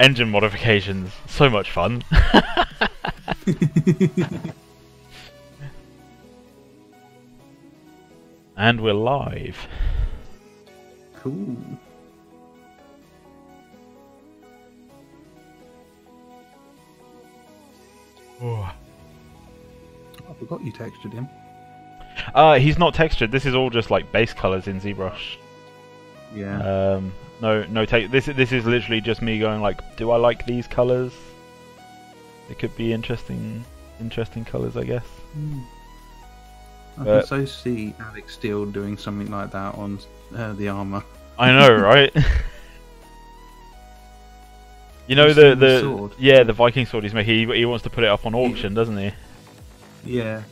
engine modifications, so much fun. And we're live. Cool. Oh. I forgot you textured him. He's not textured. This is all just like base colors in ZBrush. Yeah. No This is literally just me going like, do I like these colors? It could be interesting colors, I guess. I can so see Alex Steele doing something like that on the armor. I know, right? You know the sword? Yeah, the Viking sword he's making. He wants to put it up on auction, doesn't he? Yeah.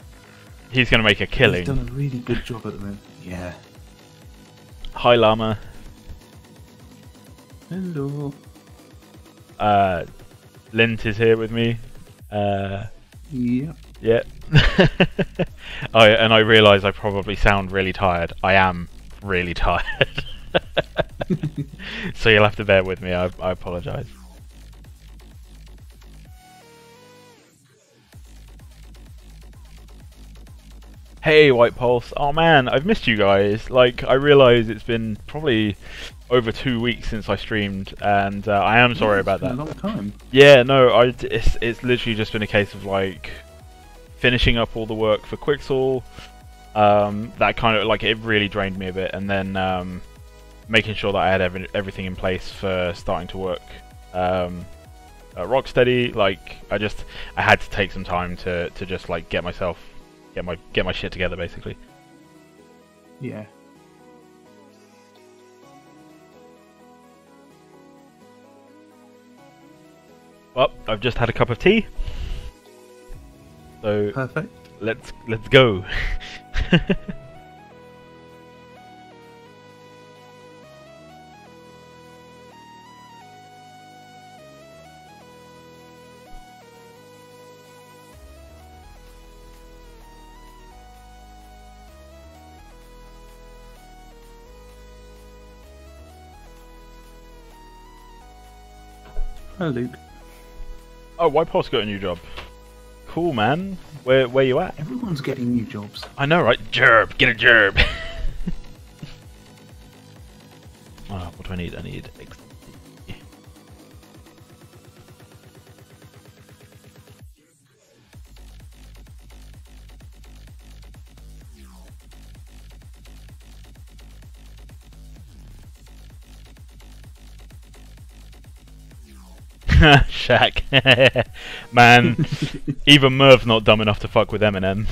He's gonna make a killing. He's done a really good job at the moment. Yeah. Hi, Llama. Hello. Lint is here with me. Yeah. Yeah. And I realise I probably sound really tired. I am really tired. So you'll have to bear with me. I apologise. Hey, White Pulse. Oh man, I've missed you guys. Like, I realise it's been probably over 2 weeks since I streamed, and I am sorry about that. It's been a long time. Yeah, no, it's literally just been a case of like finishing up all the work for Quixel. That kind of like it really drained me a bit, and then making sure that I had everything in place for starting to work at Rocksteady. Like, I had to take some time to just like get my shit together, basically. Yeah. Well, I've just had a cup of tea, so Perfect. let's go. Hi, Luke. Oh, White Pulse got a new job. Cool, man. Where you at? Everyone's getting new jobs. I know, right? Gerb, get a gerb. What do I need? I need XP. Shaq. Man, even Merv's not dumb enough to fuck with Eminem.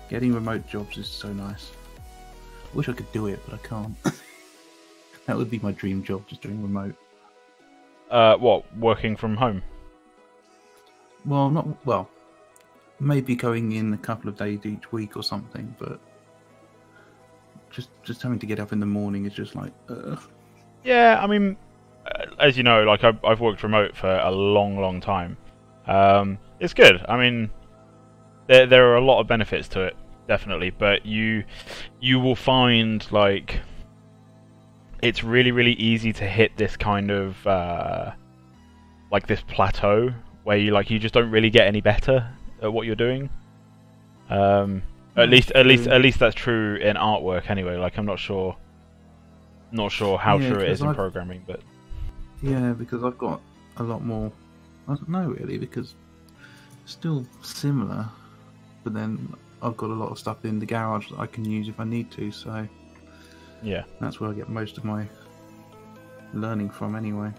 Getting remote jobs is so nice. Wish I could do it, but I can't. That would be my dream job, just doing remote. What? Working from home? Well, maybe going in a couple of days each week or something, but just having to get up in the morning is just like, ugh. Yeah, I mean, as you know, like I've worked remote for a long time. It's good. I mean, there are a lot of benefits to it, definitely, but you will find like it's really easy to hit this kind of like this plateau where you just don't really get any better at what you're doing. At least that's true in artwork anyway. Like, I'm not sure how true it is in programming, but yeah, because I've got a lot more. I don't know really, because it's still similar, but then I've got a lot of stuff in the garage that I can use if I need to. So yeah, that's where I get most of my learning from anyway.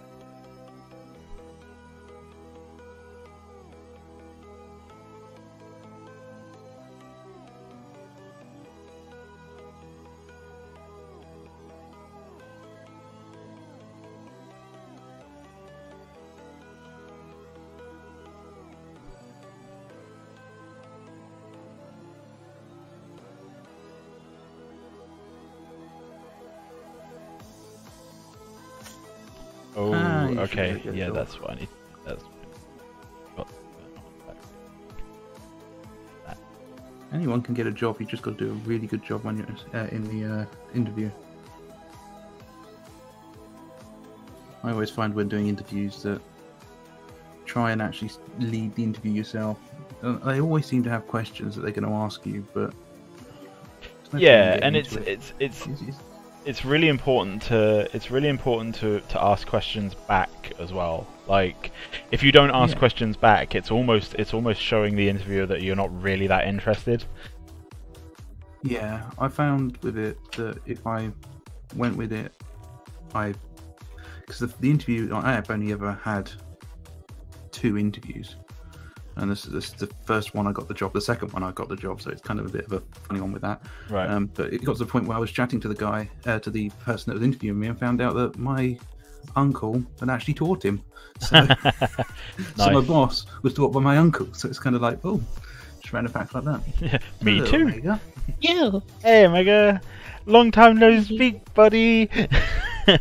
you should okay. get a Yeah, job. that's what I need. That's got- Anyone can get a job. You just got to do a really good job when you're in the interview. I always find when doing interviews that try and actually lead the interview yourself. They always seem to have questions that they're going to ask you, but there's no point in Yeah, getting and into it. it's really important to ask questions back as well. Like, if you don't ask Yeah. questions back, it's almost showing the interviewer that you're not really that interested. Yeah, I found with it that if I went with it, because the interview, I have only ever had 2 interviews, and this is the first one I got the job, the second one I got the job, so it's kind of a bit of a funny one with that. Right. But it got to the point where I was chatting to the guy, to the person that was interviewing me, and found out that my uncle had actually taught him. So, so my Nice. boss was taught by my uncle, so it's kind of like, oh, just random facts like that. Me Hello, too. Omega. Yo, Hey, Omega. Long time no speak, buddy.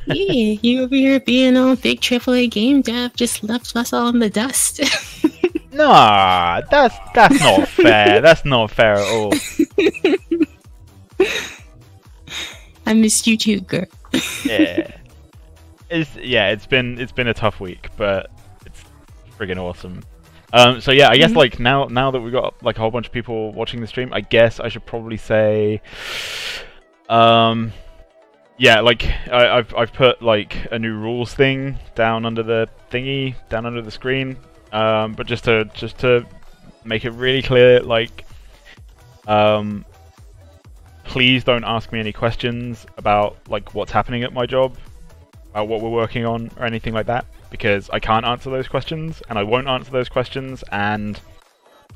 yeah, you over here being all big AAA game dev just left us all in the dust. Nah, that's not fair. That's not fair at all. I missed you too, girl. Yeah. It's been a tough week, but it's friggin' awesome. So yeah, I guess like now that we've got like a whole bunch of people watching the stream, I guess I should probably say, yeah, like I've put like a new rules thing down under the thingy, down under the screen, but just to make it really clear, like, please don't ask me any questions about like what's happening at my job, about what we're working on or anything like that, because I can't answer those questions and I won't answer those questions, and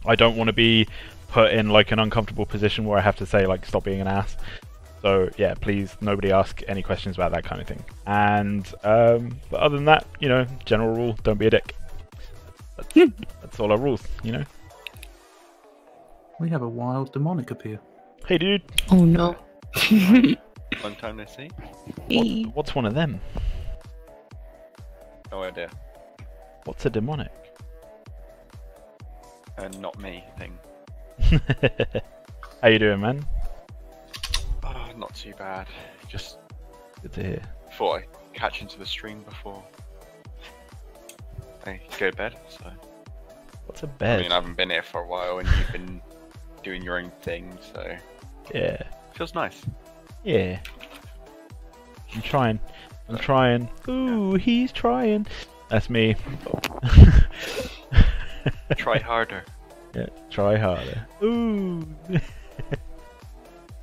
I don't want to be put in like an uncomfortable position where I have to say like stop being an ass. So yeah, please nobody ask any questions about that kind of thing. And but other than that, you know, general rule, don't be a dick. That's all our rules, you know. We have a wild demonic appear. Hey dude, Oh no. Long time no see. Hey. what's one of them? No idea. What's a demonic? Not me thing. How you doing, man? Oh, not too bad. Just Good to hear. thought I'd catch into the stream before I go to bed. So What's a I bed? mean, I haven't been here for a while, and you've been doing your own thing, so Yeah. feels nice. Yeah. I'm trying. Ooh, he's trying. That's me. Try harder. Yeah, try harder. Ooh.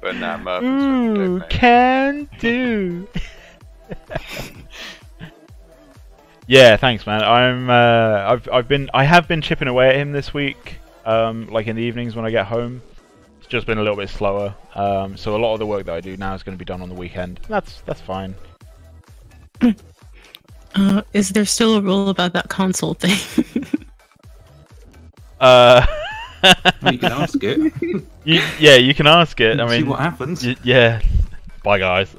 But nah, Mervin's Ooh, mate. can do. Yeah, thanks, man. I have been chipping away at him this week. Like in the evenings when I get home. It's just been a little bit slower. So a lot of the work that I do now is going to be done on the weekend. That's fine. Is there still a rule about that console thing? Well, you can ask it. Yeah, you can ask it. I See mean, what happens. yeah. Bye, guys.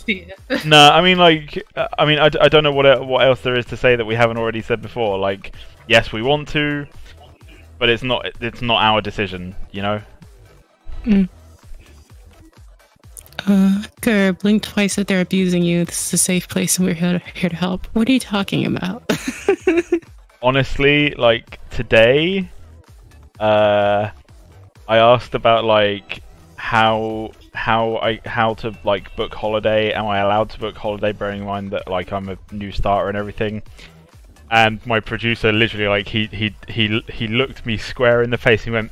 Yeah. No, I mean, like, I don't know what else there is to say that we haven't already said before. Like, yes, we want to, but it's not our decision, you know. Gur, blink twice if they're abusing you. This is a safe place and we're here to help. What are you talking about? Honestly, like today, I asked about like how to like book holiday. Am I allowed to book holiday? Bearing in mind that like I'm a new starter and everything. And my producer literally like he looked me square in the face. And he went,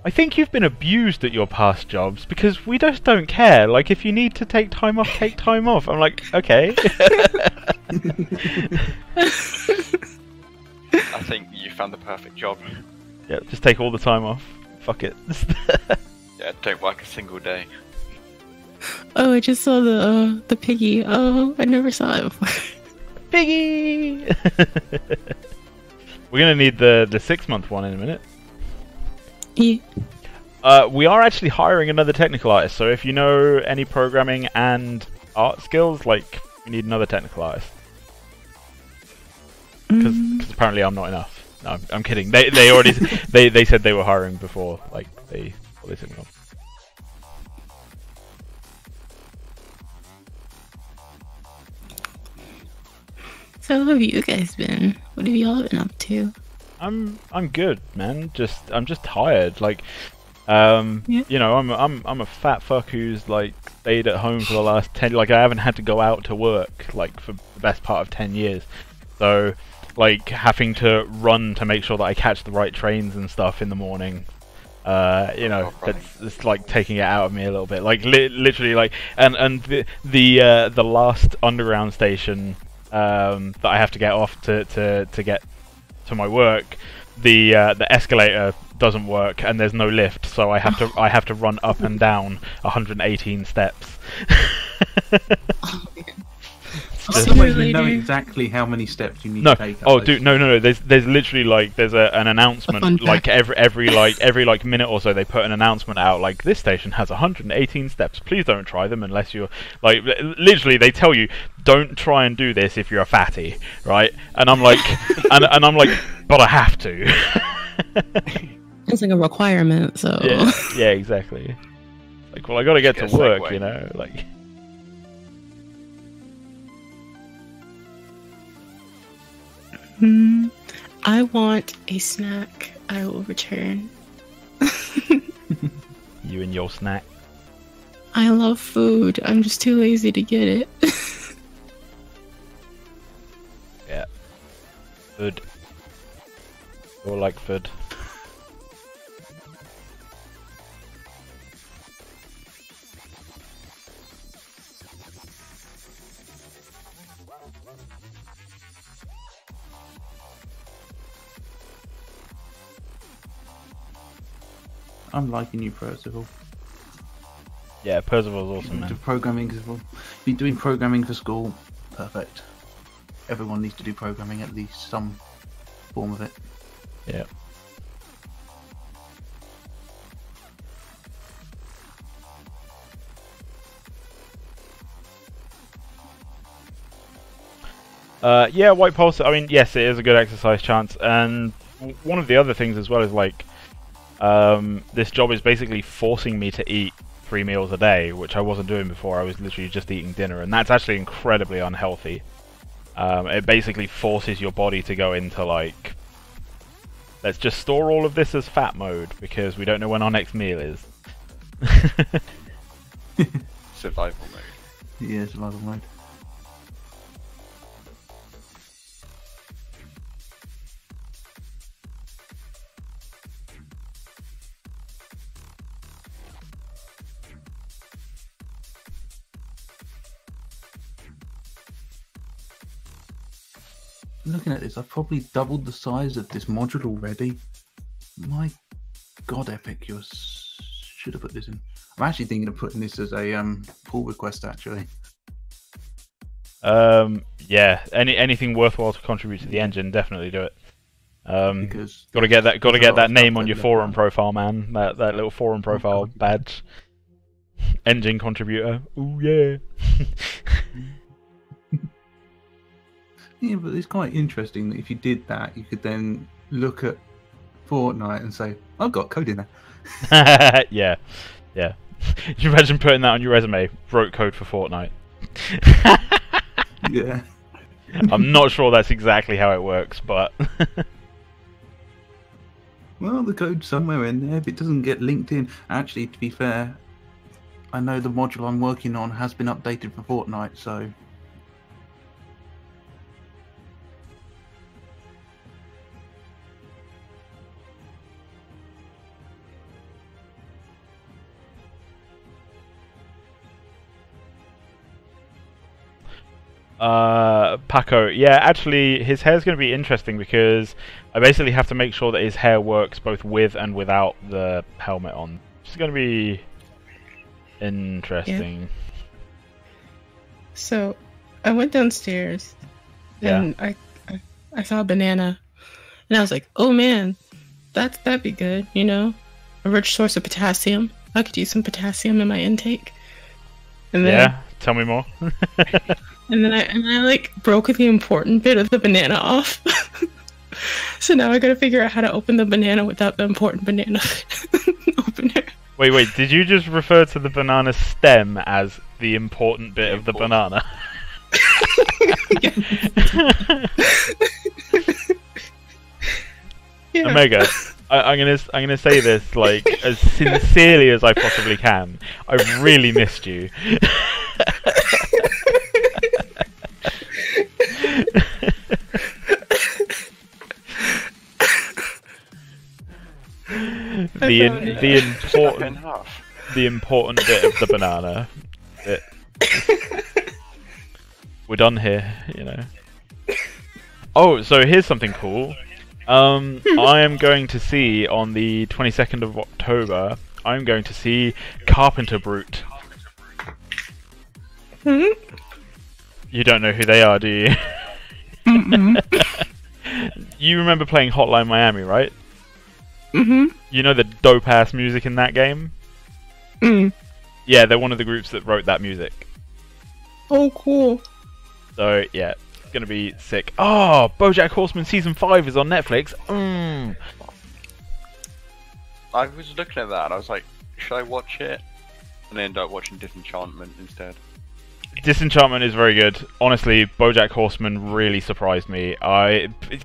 "I think you've been abused at your past jobs because we just don't care. Like if you need to take time off, take time off." I'm like, okay. I think you found the perfect job. Yeah, just take all the time off. Fuck it. Yeah, don't work a single day. Oh, I just saw the piggy. Oh, I never saw it before. Piggy! We're gonna need the 6-month one in a minute. Yeah. We are actually hiring another technical artist, so if you know any programming and art skills, like, we need another technical artist. because apparently I'm not enough. No, I'm kidding. They already they said they were hiring before they took me on. So how have you guys been? What have y'all been up to? I'm good, man. I'm just tired. Like, Yeah. you know, I'm a fat fuck who's like stayed at home for the last 10. Like, I haven't had to go out to work like for the best part of 10 years. So, like, having to run to make sure that I catch the right trains and stuff in the morning. You know, it's like taking it out of me a little bit. Like, literally, like, and the last underground station that I have to get off to get to my work, the escalator doesn't work and there's no lift, so I have to run up and down 118 steps. So wait, you know exactly how many steps you need to take. Oh, dude, no. There's literally like an announcement like every minute or so. They put an announcement out like, this station has 118 steps. Please don't try them unless you're like, literally they tell you don't try and do this if you're a fatty, right? And I'm like, and I'm like, but I have to. It's like a requirement, so yeah, exactly. Like, well, I got to get to work, segue. you know, like. I want a snack. I will return. You and your snack. I love food. I'm just too lazy to get it. Yeah. Food. Or like food. I'm liking you, Percival. Yeah, Percival's awesome, man. Programming, be doing programming for school. Perfect. Everyone needs to do programming, at least some form of it. Yeah. Yeah, White Pulse, I mean, yes, it is a good exercise chance, and one of the other things as well is, like, this job is basically forcing me to eat 3 meals a day, which I wasn't doing before. I was literally just eating dinner, and that's actually incredibly unhealthy. It basically forces your body to go into, like, let's just store all of this as fat mode, because we don't know when our next meal is. Survival mode. Yeah, survival mode. Looking at this, I've probably doubled the size of this module already. My god, Epic, you should have put this in. I'm actually thinking of putting this as a pull request, actually. Yeah, anything worthwhile to contribute to the engine, definitely do it. Because got to get that name on your forum profile, man. That little forum profile badge. Engine contributor. Ooh yeah. Yeah, but it's quite interesting that if you did that, you could then look at Fortnite and say, I've got code in there. Yeah. Can you imagine putting that on your resume? Wrote code for Fortnite. Yeah. I'm not sure that's exactly how it works, but... Well, the code's somewhere in there. If it doesn't get linked in... Actually, to be fair, I know the module I'm working on has been updated for Fortnite, so... Paco, yeah, actually his hair's going to be interesting because I basically have to make sure that his hair works both with and without the helmet on. It's going to be interesting. Yeah. So I went downstairs and I saw a banana and I was like, oh man, that'd be good, you know, a rich source of potassium. I could use some potassium in my intake. And then, yeah, tell me more. And then I like broke the important bit of the banana off. So now I gotta figure out how to open the banana without the important banana opener. Wait, did you just refer to the banana stem as the important bit of the banana? Yeah. Omega, I'm gonna say this like as sincerely as I possibly can. I really missed you. the important bit of the banana. We're done here, you know. Oh, so here's something cool. I am going to see on the 22nd of October. I'm going to see Carpenter Brute. You don't know who they are, do you? You remember playing Hotline Miami, right? You know the dope ass music in that game? Yeah, they're one of the groups that wrote that music. Oh, cool. So yeah, it's gonna be sick. Oh, BoJack Horseman season 5 is on Netflix. I was looking at that and I was like, should I watch it? And I ended up watching Disenchantment instead. Disenchantment is very good. Honestly, BoJack Horseman really surprised me.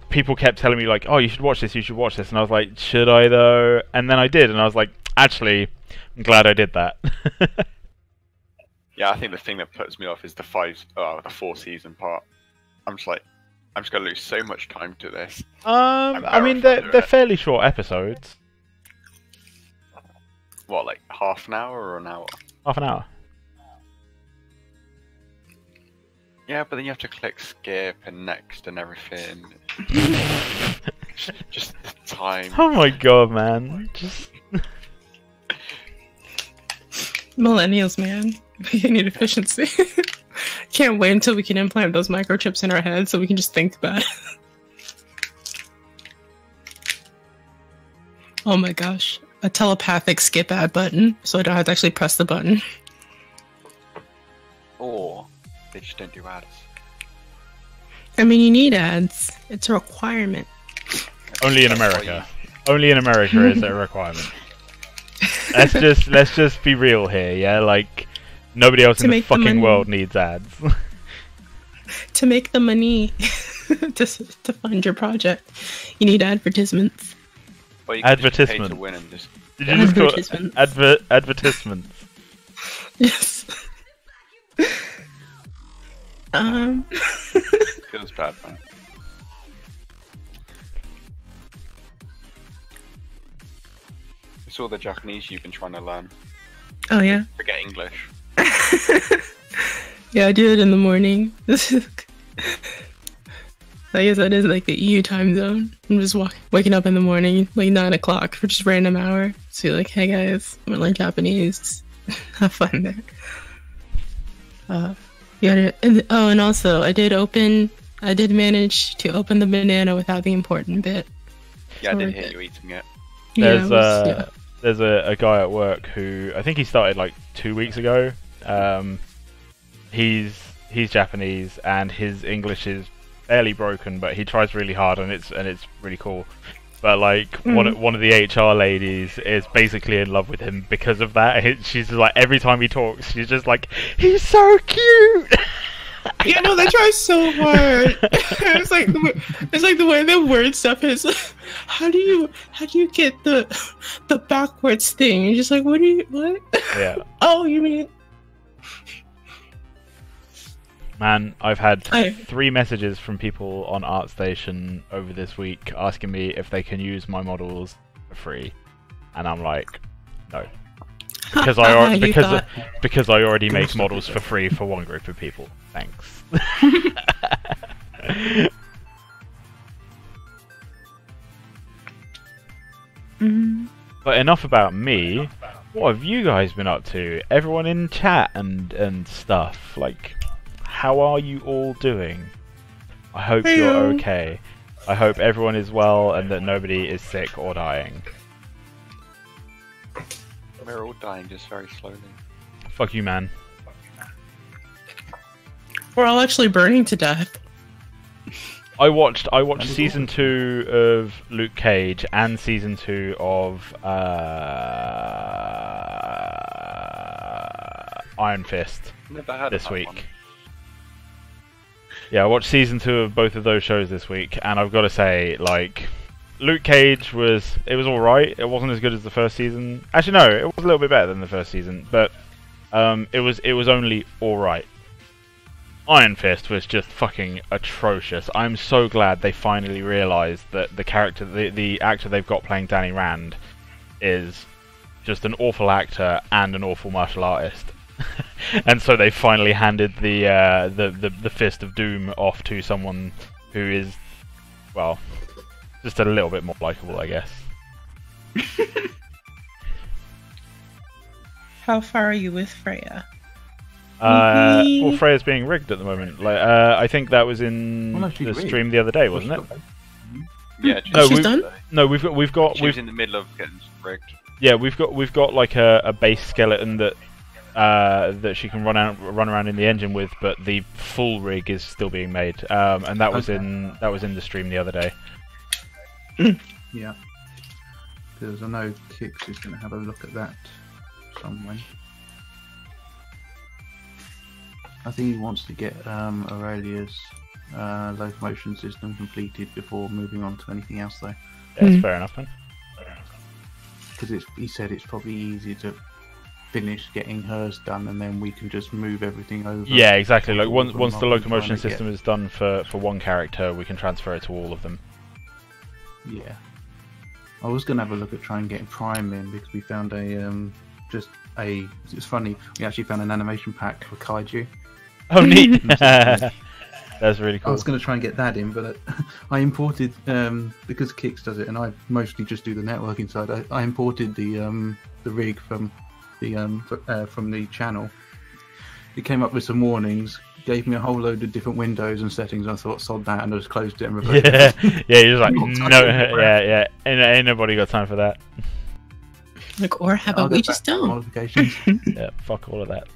People kept telling me like, "Oh, you should watch this. You should watch this," and I was like, "Should I though?" And then I did, and I was like, "Actually, I'm glad I did that." Yeah, I think the thing that puts me off is the 4-season part. I'm just like, I'm just gonna lose so much time to this. I mean, they're fairly short episodes. What, like half an hour or an hour? Half an hour. Yeah, but then you have to click skip and next and everything. just the time. Oh my god, man! Just Millennials, man. We need efficiency. Can't wait until we can implant those microchips in our heads so we can just think about it. Oh my gosh. A telepathic skip ad button, so I don't have to actually press the button. Or they just don't do ads. I mean, you need ads. It's a requirement. only in America. Only in America is it a requirement. Let's just be real here, yeah? Like, nobody else in the fucking world needs ads. To make the money to fund your project, you need advertisements. Well, you can advertisements. just pay to win and just... Did you just call it advertisements? Yes. Feels bad, man. It's all the Japanese you've been trying to learn. Oh yeah. Forget English. Yeah, I do it in the morning. I guess that is like the EU time zone. I'm just waking up in the morning, like 9 o'clock for just random hour. So you're like, hey guys, I'm gonna learn Japanese. Have fun there. And also I did manage to open the banana without the important bit. Yeah, I did hear you eating it. There's a guy at work who I think he started like 2 weeks ago. He's Japanese and his English is fairly broken, but he tries really hard and it's really cool. But like one of the HR ladies is basically in love with him because of that. She's just like, every time he talks, she's just like, he's so cute. Yeah, no, they try so hard. It's like the way the word stuff is. How do you get the backwards thing? You're just like, what? Yeah. Oh, you mean? Man, I've had 3 messages from people on ArtStation over this week asking me if they can use my models for free, and I'm like, no, because I already make models for free for one group of people. Thanks. But enough about me. What have you guys been up to? Everyone in chat and stuff, like, how are you all doing? I hope you're okay. I hope everyone is well and that nobody is sick or dying. We're all dying just very slowly. Fuck you, man. We're all actually burning to death. I watched That'd be season awesome. 2 of Luke Cage and season 2 of Iron Fist Never heard this of that week. one. Yeah, I watched season 2 of both of those shows this week, and I've got to say, like, Luke Cage was alright. It wasn't as good as the first season. Actually, no, it was a little bit better than the first season, but it was only alright. Iron Fist was just fucking atrocious. I'm so glad they finally realised that the character, the actor they've got playing Danny Rand, is just an awful actor and an awful martial artist. And so they finally handed the Fist of Doom off to someone who is, well, just a little bit more likable, I guess. How far are you with Freya? Well, Freya's being rigged at the moment. Like, I think that was in Well, no, she's the rigged. stream the other day, wasn't it? Yeah, No, She's we've- done? No, we've got She was in the middle of getting rigged. yeah, we've got like a base skeleton that she can run around in the engine with, but the full rig is still being made. And that was Okay. in the stream the other day. Yeah. Because I know Kix is going to have a look at that somewhere. I think he wants to get Aurelia's locomotion system completed before moving on to anything else, though. Yeah, that's Mm. fair enough, man. Because he said it's probably easier to finish getting hers done, and then we can just move everything over. Yeah, exactly. Like All once of them once the rather than locomotion trying to get- system is done for one character, we can transfer it to all of them. Yeah. I was going to have a look at trying getting Prime in, because we found it's funny, we actually found an animation pack for Kaiju. Oh, neat. That's really I cool. was going to try and get that in, but I imported, because Kix does it, and I mostly just do the networking side, I imported the rig from the channel. It came up with some warnings, gave me a whole load of different windows and settings, and I thought, sod that, and I just closed it and reverted Yeah, it. yeah. You're just like, Not no, touching the crap. yeah. Ain't nobody got time for that. Like, or how I'll about we get just back to don't? modifications. Yeah, fuck all of that.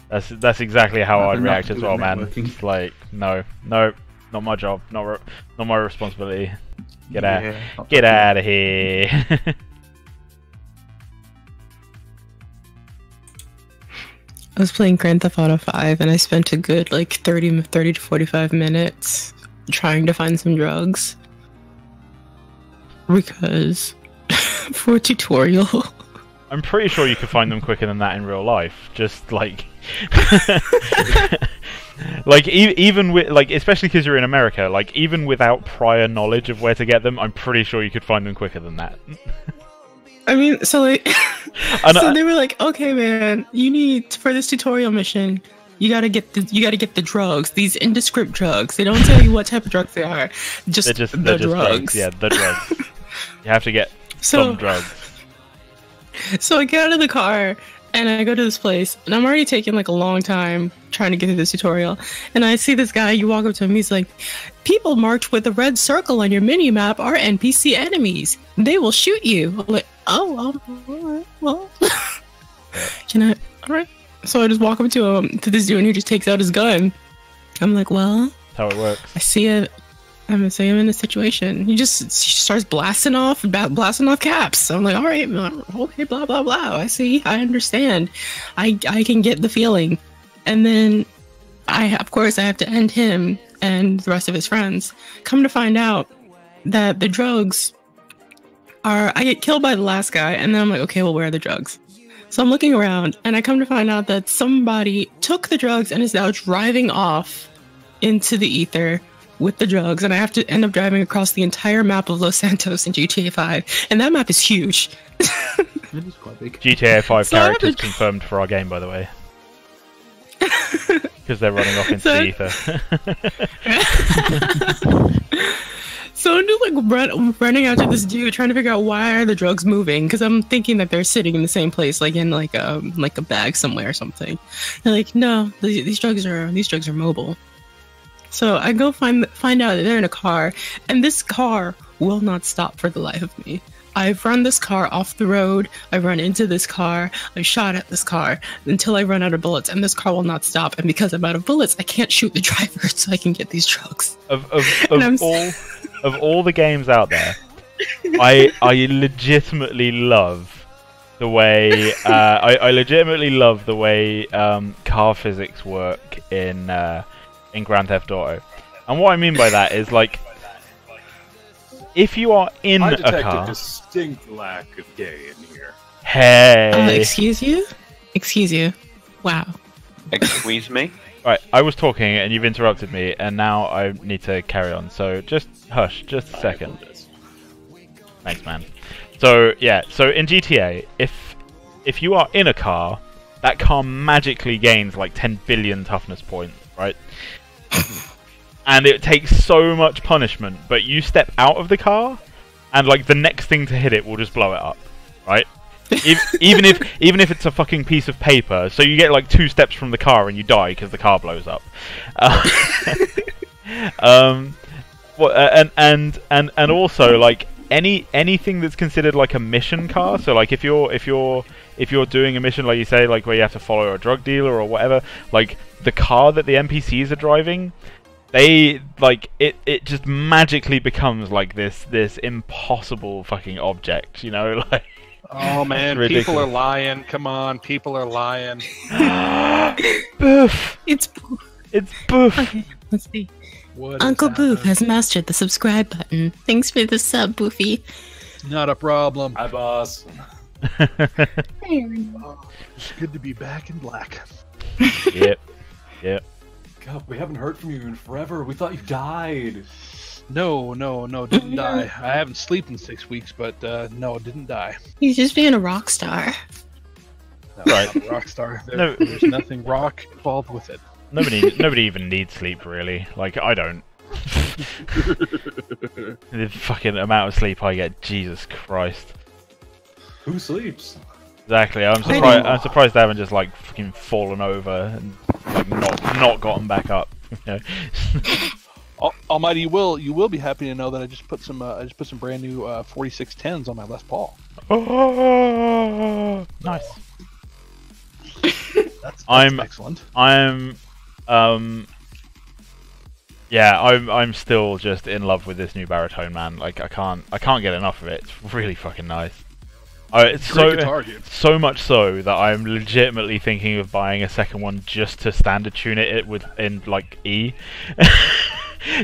That's exactly how Nothing I'd react to as do well, with man. networking. It's like, no, not my job, not my responsibility. Get out, Yeah, not get touching out of here. I was playing Grand Theft Auto 5 and I spent a good like 30 to 45 minutes trying to find some drugs. Because for a tutorial. I'm pretty sure you could find them quicker than that in real life. Just like, like even with like, especially because you're in America, like even without prior knowledge of where to get them, I'm pretty sure you could find them quicker than that. I mean, so like, And so they were like, okay, man, you need for this tutorial mission, you gotta get the drugs, these indescript drugs. They don't tell you what type of drugs they are, just they're just the drugs. drugs. Yeah, the drugs. You have to get So some drugs. So I get out of the car and I go to this place and I'm already taking like a long time trying to get through this tutorial. And I see this guy, you walk up to him, he's like, people marked with a red circle on your mini map are NPC enemies. They will shoot you. I'm like, oh, alright, well, can I, alright. So I just walk up to this dude and he just takes out his gun. I'm like, well, That's how it works. I see it. I'm gonna say I'm in a situation. He just starts blasting off caps. I'm like, all right, okay, blah blah blah. I see, I understand, I can get the feeling. And then of course I have to end him and the rest of his friends. Come to find out that the drugs are, I get killed by the last guy, and then I'm like, okay, well, where are the drugs? So I'm looking around, and I come to find out that somebody took the drugs and is now driving off into the ether with the drugs, and I have to end up driving across the entire map of Los Santos in GTA 5, and that map is huge. It is quite big. GTA 5 So I have characters to- confirmed for our game, by the way. Because they're running off into So- the ether. So I'm just like running after this dude, trying to figure out why are the drugs moving, because I'm thinking that they're sitting in the same place, like in like a bag somewhere or something. They're like, no, these drugs are mobile. So I go find out that they're in a car, and this car will not stop for the life of me. I've run this car off the road. I run into this car. I shot at this car until I run out of bullets, and this car will not stop. And because I'm out of bullets, I can't shoot the driver, so I can get these trucks. Of all the games out there, I legitimately love the way I legitimately love the way car physics work in Grand Theft Auto. And what I mean by that is, like, if you are in I a detect car, a distinct lack of gay in here. hey, Excuse you? Excuse you. Wow. Excuse me. right, I was talking and you've interrupted me, and now I need to carry on. So just hush, just a second. Thanks, man. So yeah, so in GTA, if you are in a car, that car magically gains like 10 billion toughness points, right? And it takes so much punishment, but you step out of the car, and like the next thing to hit it will just blow it up, right? Even if it's a fucking piece of paper, so you get like 2 steps from the car and you die because the car blows up. And also like anything that's considered like a mission car. So like if you're doing a mission, like you say, like where you have to follow a drug dealer or whatever, like the car that the NPCs are driving, they like it just magically becomes like this impossible fucking object, you know, like. Oh man, people are lying. Come on, people are lying. Boof! It's Boof! okay. Let's see. What Uncle is Boof happening? has mastered the subscribe button. Thanks for the sub, Boofy. Not a problem. Hi, boss. It's good to be back in black. Yep. God, we haven't heard from you in forever. We thought you died. No, didn't die. I haven't slept in 6 weeks, but no, didn't die. He's just being a rock star. No, Right. I'm not a rock star. No. There's nothing rock involved with it. Nobody even needs sleep, really. Like, I don't. The fucking amount of sleep I get, Jesus Christ. Who sleeps? Exactly. I'm surprised they haven't just like fucking fallen over and like not gotten back up. You know? Almighty, you will be happy to know that I just put some brand new 4610s on my Les Paul. Oh, nice. That's I'm excellent. I'm still just in love with this new baritone, man. Like I can't get enough of it. It's really fucking nice. It's Great guitar, dude. so much so that I'm legitimately thinking of buying a second one just to standard tune it in like E.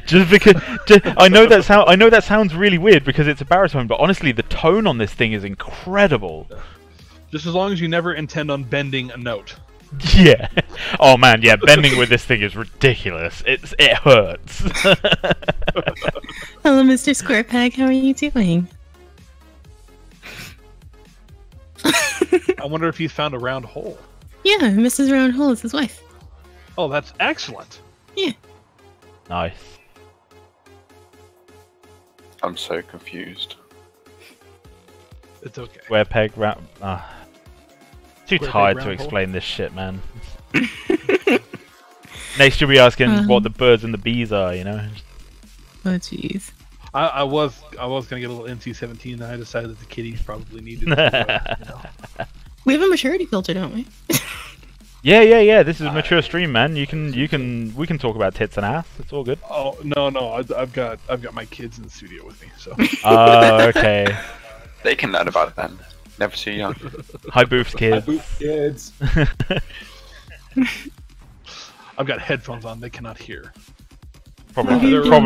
Just because I know that sounds really weird because it's a baritone, but honestly the tone on this thing is incredible. Just as long as you never intend on bending a note. Yeah. Oh man, yeah, bending with this thing is ridiculous. It hurts. Hello, Mr. Squarepeg. How are you doing? I wonder if he's found a round hole. Yeah, Mrs. Roundhole is his wife. Oh, that's excellent. Yeah. Nice. I'm so confused. It's okay. Square peg round. Too Square peg, tired to round hole. explain this shit, man. Next you'll be asking what the birds and the bees are, you know? Oh, jeez. I was gonna get a little NC-17, and I decided that the kitties probably needed it. We have a maturity filter, don't we? Yeah. This is a mature stream, man. We can talk about tits and ass. It's all good. Oh no! I've got my kids in the studio with me, so Okay. They can learn about it then. Never too young. Hi, Boof's kids. Kids. I've got headphones on. They cannot hear. Probably. They're around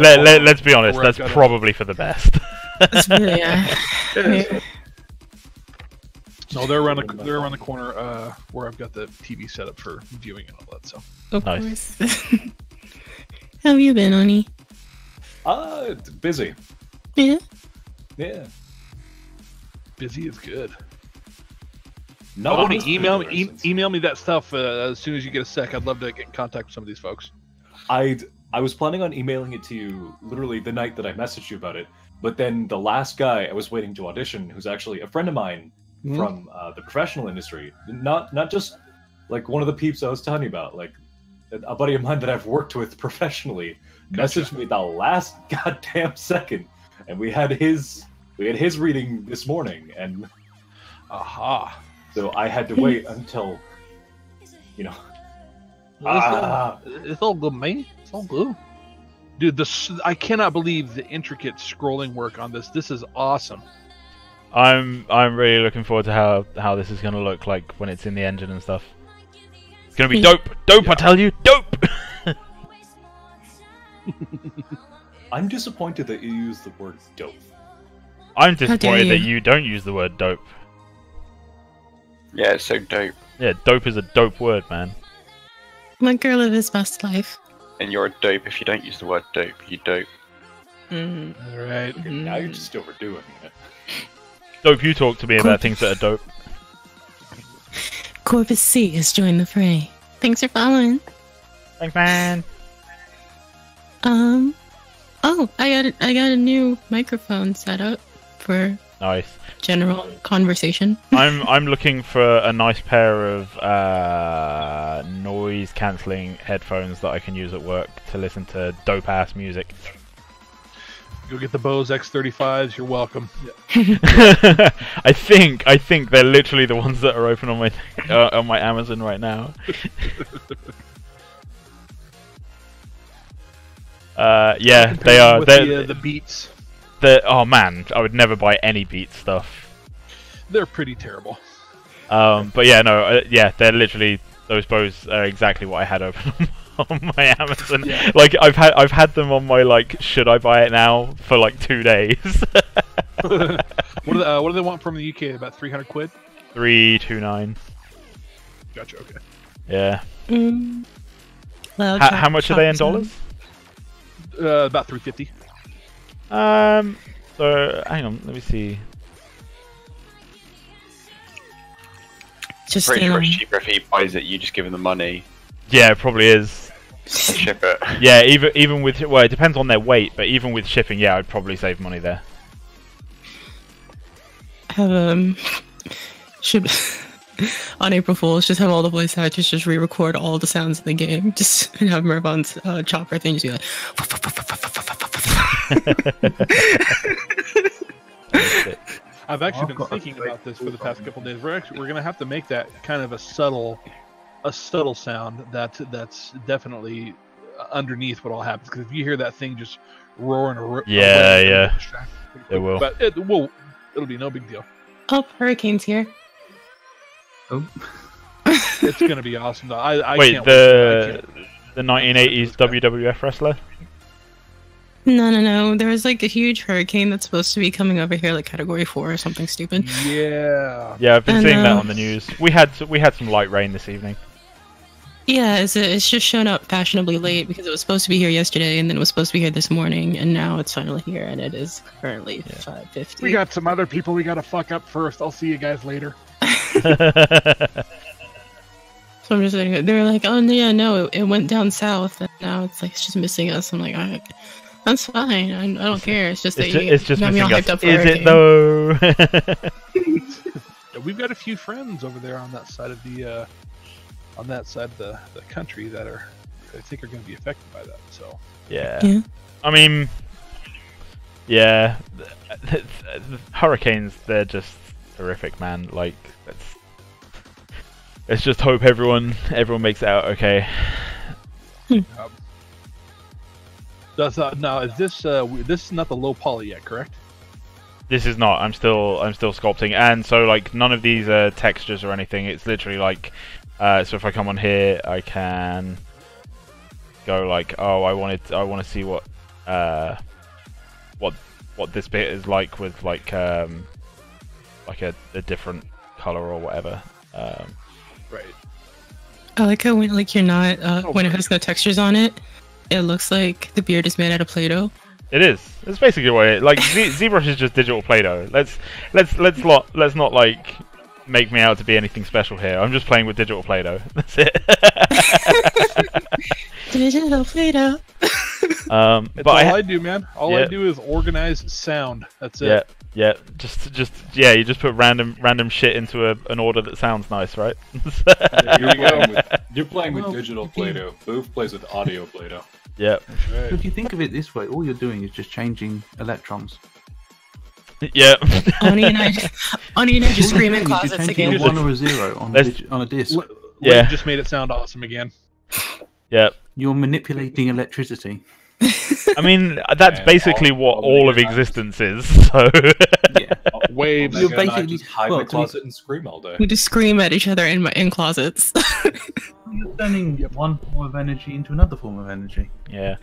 the Let's be honest. where I've That's got probably for the best. It's really, yeah. No, they're around the corner where I've got the TV set up for viewing and all that. So Of Nice. course. How have you been, Oni? Busy. Yeah. Yeah. busy is good. No, Oni, email me that stuff as soon as you get a sec. I'd love to get in contact with some of these folks. I was planning on emailing it to you literally the night that I messaged you about it, but then the last guy I was waiting to audition, who's actually a friend of mine from the professional industry, not just like one of the peeps I was telling you about, like a buddy of mine that I've worked with professionally, messaged me the last goddamn second, and we had his We had his reading this morning, and Aha. so I had to wait until, you know. It's all good, man. It's all good. Dude, I cannot believe the intricate scrolling work on this. This is awesome. I'm really looking forward to how this is going to look like when it's in the engine and stuff. It's going to be dope. Dope, I tell you. Dope! I'm disappointed that you use the word dope. I'm disappointed that you don't use the word dope. Yeah, it's so dope. Yeah, dope is a dope word, man. My girl live his best life. And you're a dope if you don't use the word dope. You dope. Mm. All right. Okay, now you're just overdoing it. Dope, you talk to me about things that are dope. Corpus C has joined the fray. Thanks for following. Thanks, man. Oh, I got a new microphone set up for Nice. general conversation. I'm looking for a nice pair of noise cancelling headphones that I can use at work to listen to dope ass music. Go get the Bose X35s. You're welcome. I think they're literally the ones that are open on my Amazon right now. Yeah, they are. With the Beats. Oh man, I would never buy any Beats stuff. They're pretty terrible. But yeah, no, yeah, they're literally those Bose are exactly what I had open on my Amazon. Yeah. Like I've had them on my like should I buy it now for like 2 days. What do they want from the UK? About 300 quid? 329. Gotcha. Okay. Yeah. Loud How much are they in dollars? About 350. So hang on, let me see. Just Pretty sure it's cheaper if he buys it. You just give him the money Yeah, it probably is. and ship it. Yeah, even with it depends on their weight, but even with shipping, yeah, I'd probably save money there. have should on April Fool's just have all the voice actors just re-record all the sounds in the game, just and have Mervon's chopper thing just be like. I've actually been thinking about this for the past couple days. We're gonna have to make that kind of a subtle sound that's definitely underneath what all happens. Because if you hear that thing just roaring, Yeah, it will. But it'll be no big deal. Oh, Hurricane's here. Oh, It's gonna be awesome. Though. I Wait, can't the 1980s WWF wrestler? No. There was like a huge hurricane that's supposed to be coming over here, like Category 4 or something stupid. Yeah. Yeah, I've been And, seeing that on the news. We had some light rain this evening. Yeah, it's just shown up fashionably late because it was supposed to be here yesterday, and then it was supposed to be here this morning, and now it's finally here, and it is currently 5:50. We got some other people we gotta fuck up first. I'll see you guys later. So I'm just like, they're like, oh yeah, no, it went down south, and now it's like it's just missing us. I'm like, all right, that's fine. I don't care. It's just that It's just got me all missing hyped us. up for Is it hurricane. though? We've got a few friends over there on that side of the country that I think are going to be affected by that. So Yeah. I mean, yeah, hurricanes, they're just horrific, man. Like, let's just hope everyone makes it out okay. now is this is not the low poly yet, correct? This is not. I'm still sculpting, and so like none of these are textures or anything. It's literally like, so if I come on here, I can go like, oh, I want to see what this bit is like with like a different color or whatever. Right. I like how when like you're not when it has no textures on it, it looks like the beard is made out of Play-Doh. It is. It's basically what it like. ZBrush is just digital Play-Doh. Let's not like make me out to be anything special here. I'm just playing with digital Play-Doh. That's it. Digital Play-Doh. It's but all I do, man. All Yeah. I do is organize sound. That's it. Yeah. Yeah, you just put random shit into an order that sounds nice, right? You're playing with digital Play-Doh. Booth plays with audio Play-Doh. Yeah. Right. if you think of it this way, all you're doing is just changing electrons. Yeah. Ani and I just scream in closets You're again. changing a 1 or a 0 on a disc. Yeah. Just made it sound awesome again. Yeah. You're manipulating electricity. I mean, that's And basically what all of Omega existence is. So. Yeah. Waves. You're Omega and I basically- just hide in well, the to be- closet and scream all day. We just scream at each other in closets. You're turning one form of energy into another form of energy. Yeah.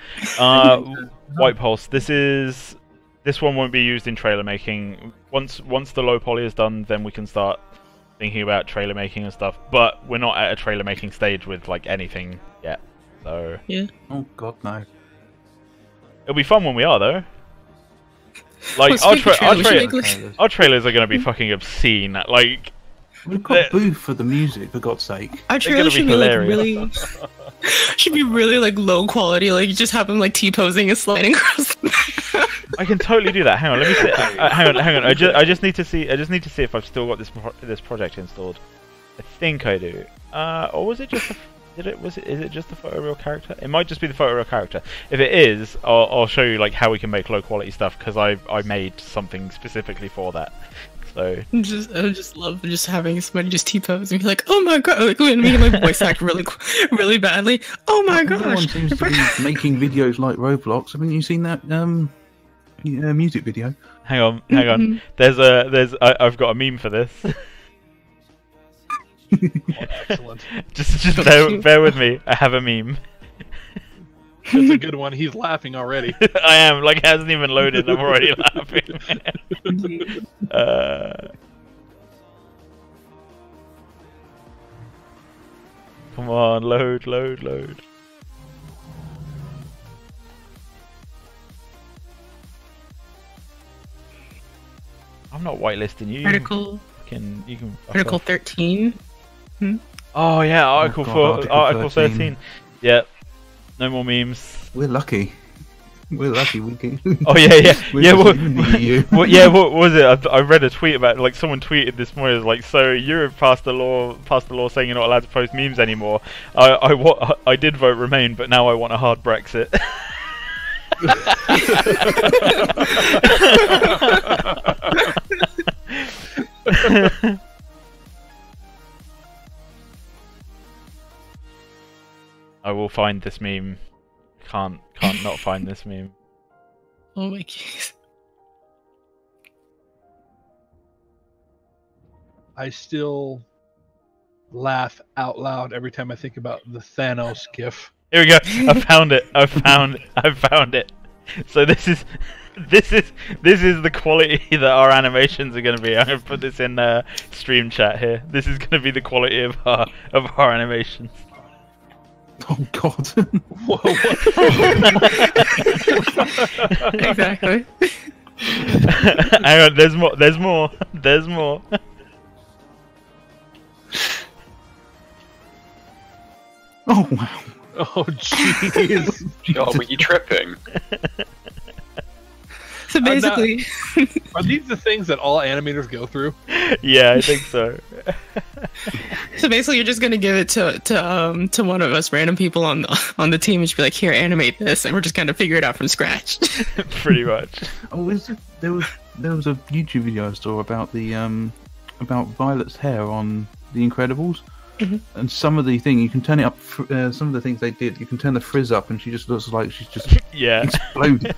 White Pulse. This one won't be used in trailer making. Once the low poly is done, then we can start thinking about trailer making and stuff. But we're not at a trailer making stage with like anything yet. So Oh God, no. it'll be fun when we are though. Like Well, speaking of trailer, we should make, like, Trailers. our trailers are going to be fucking obscene. Like We've got Booth for the music, for God's sake. our They're gonna trailer be should be like hilarious. really, should be really like low quality. Like you just have them like T-posing and sliding across. I can totally do that. Hang on, let me see. Hang on. I just need to see. I just need to see if I've still got this project installed. I think I do. Or was it just? Is it just the photoreal character? It might just be the photoreal character. If it is, I'll show you like how we can make low quality stuff because I made something specifically for that. So I just love just having somebody just T-pose and be like, "Oh my god!" Like when me and my voice act really badly. Oh my Everyone gosh! seems to be making videos like Roblox. Haven't you seen that music video? hang on. I've got a meme for this. Excellent. just So bear with me. I have a meme. That's a good one. He's laughing already. I am like it hasn't even loaded. I'm already laughing. Come on, load. I'm not whitelisting you. Article You can fuck Article off. 13. Oh yeah, Article God, 4, Article Article 13. Yeah. No more memes. We're lucky. We're lucky. We can. Oh yeah. We're Yeah, just what, in the EU. what was it? I read a tweet about like someone tweeted this morning. It was like, so Europe passed the law saying you're not allowed to post memes anymore. I did vote Remain, but now I want a hard Brexit. I will find this meme. Can't not find this meme. Oh my goodness. I still laugh out loud every time I think about the Thanos gif. Here we go. I found it. I found it. So this is the quality that our animations are going to be. I'm going to put this in stream chat here. This is going to be the quality of our animations. Oh God. Whoa, Exactly. Hang on, there's more. Oh wow. Oh jeez. Oh, were you tripping? So basically, Are these the things that all animators go through? Yeah, I think so. you're just gonna give it to one of us random people on the team and just be like, "Here, animate this," and we're just gonna figure it out from scratch. Pretty much. Oh, there was a YouTube video I saw about the about Violet's hair on The Incredibles, and some of the thing you can turn it up. Some of the things they did, you can turn the frizz up, and she just looks like she's just Yeah. exploded.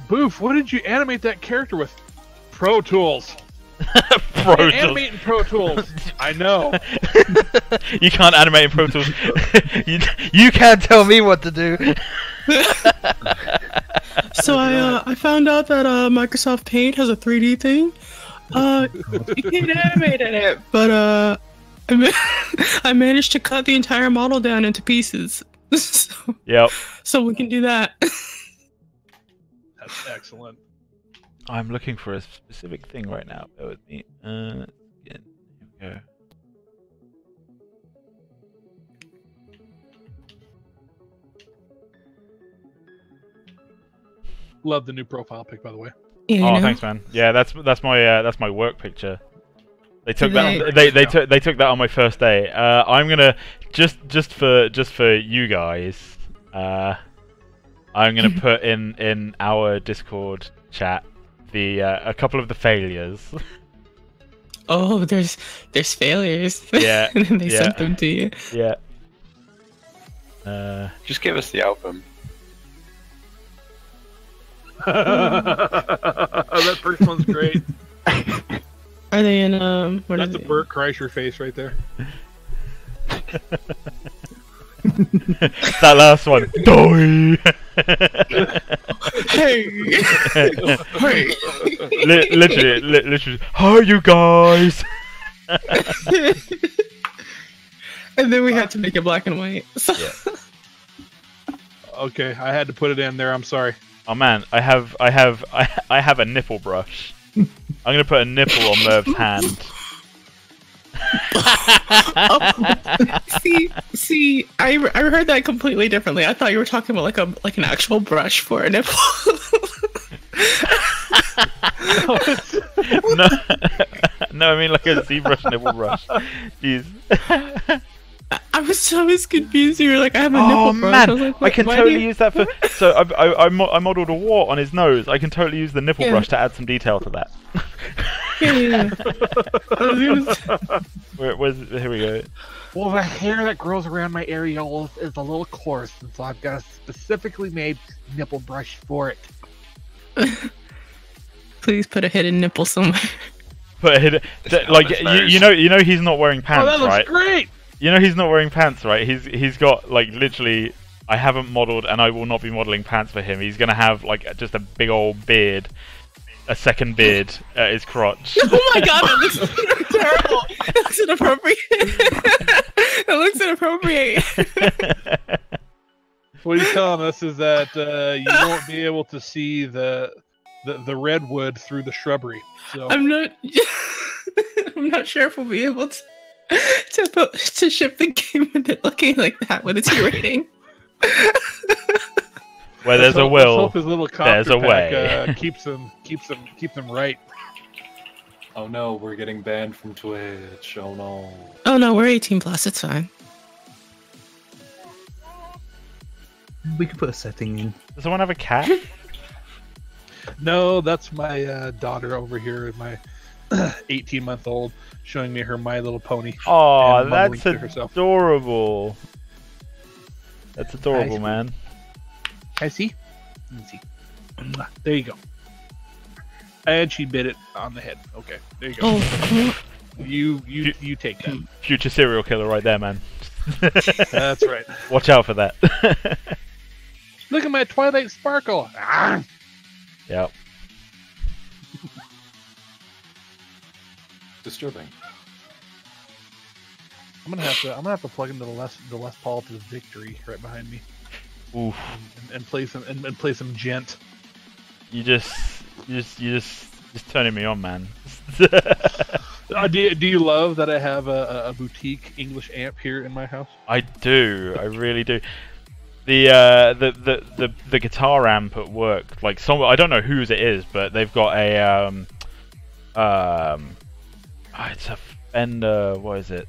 Boof, what did you animate that character with? Pro Tools. Pro Tools. Animate in Pro Tools. I know. You can't animate in Pro Tools. you can't tell me what to do. So I found out that Microsoft Paint has a 3D thing. You can't animate in it, but I managed to cut the entire model down into pieces. Yep. So we can do that. That's excellent. I'm looking for a specific thing right now. Bear with me. Here we go. Love the new profile pic, by the way. Yeah, you Oh, know? thanks, man. Yeah, that's my work picture. They took Did that. They took that on my first day. I'm gonna just for you guys. I'm gonna put in our Discord chat the failures. Oh, there's failures. Yeah, And then they yeah. sent them to you. Yeah. Just give us the album. That first one's great. Are they in what That's is a it? Burt Kreischer face right there. That last one. Die. Hey, hey. Literally. Hi, you guys. And then we had to make it black and white. So. Yeah. Okay, I had to put it in there. I'm sorry. Oh man, I have a nipple brush. I'm gonna put a nipple on Merv's hand. See, I heard that completely differently. I thought you were talking about like an actual brush for a nipple. No, I mean like a ZBrush nipple brush. Jeez. I was confused. You were like, I have a nipple brush. Man, I was like, I can why totally do you- use that for. So I modelled a wart on his nose. I can totally use the nipple Yeah. brush to add some detail to that. Yeah. Here we go. Well, the hair that grows around my areolas is a little coarse, and so I've got a specifically made nipple brush for it. Please put a hidden nipple somewhere. But like you know he's not wearing pants, Oh, that looks right? great! You know he's not wearing pants, right? He's got like literally. I haven't modelled, and I will not be modelling pants for him. He's gonna have like just a big old beard, a second beard at his crotch. Oh my god, that looks terrible. That looks inappropriate. That looks inappropriate. What he's telling us is that you won't be able to see the redwood through the shrubbery. So I'm not sure if we'll be able to ship the game with it looking like that with its rating. Where there's a let's will, hope his little there's a copter pack, way. keeps them right. Oh no, we're getting banned from Twitch. Oh no. Oh no, we're 18 plus. It's fine. We could put a setting in. Does someone have a cat? No, that's my daughter over here, my 18-month-old, showing me her My Little Pony. Oh, and mumbling that's to herself. adorable. That's adorable, Nice. man. Can I see? Let me see. There you go. And she bit it on the head. Okay, there you go. Oh, You take that. Future serial killer right there, man. That's right. Watch out for that. Look at my Twilight Sparkle. Ah! Yep. Disturbing. I'm gonna have to plug into the Les Paul to the Victory right behind me Oof. and play some gent. You just turning me on, man. Do you love that I have a boutique English amp here in my house? I do. I really do. The guitar amp at work, like I don't know whose it is, but they've got a it's a Fender. What is it?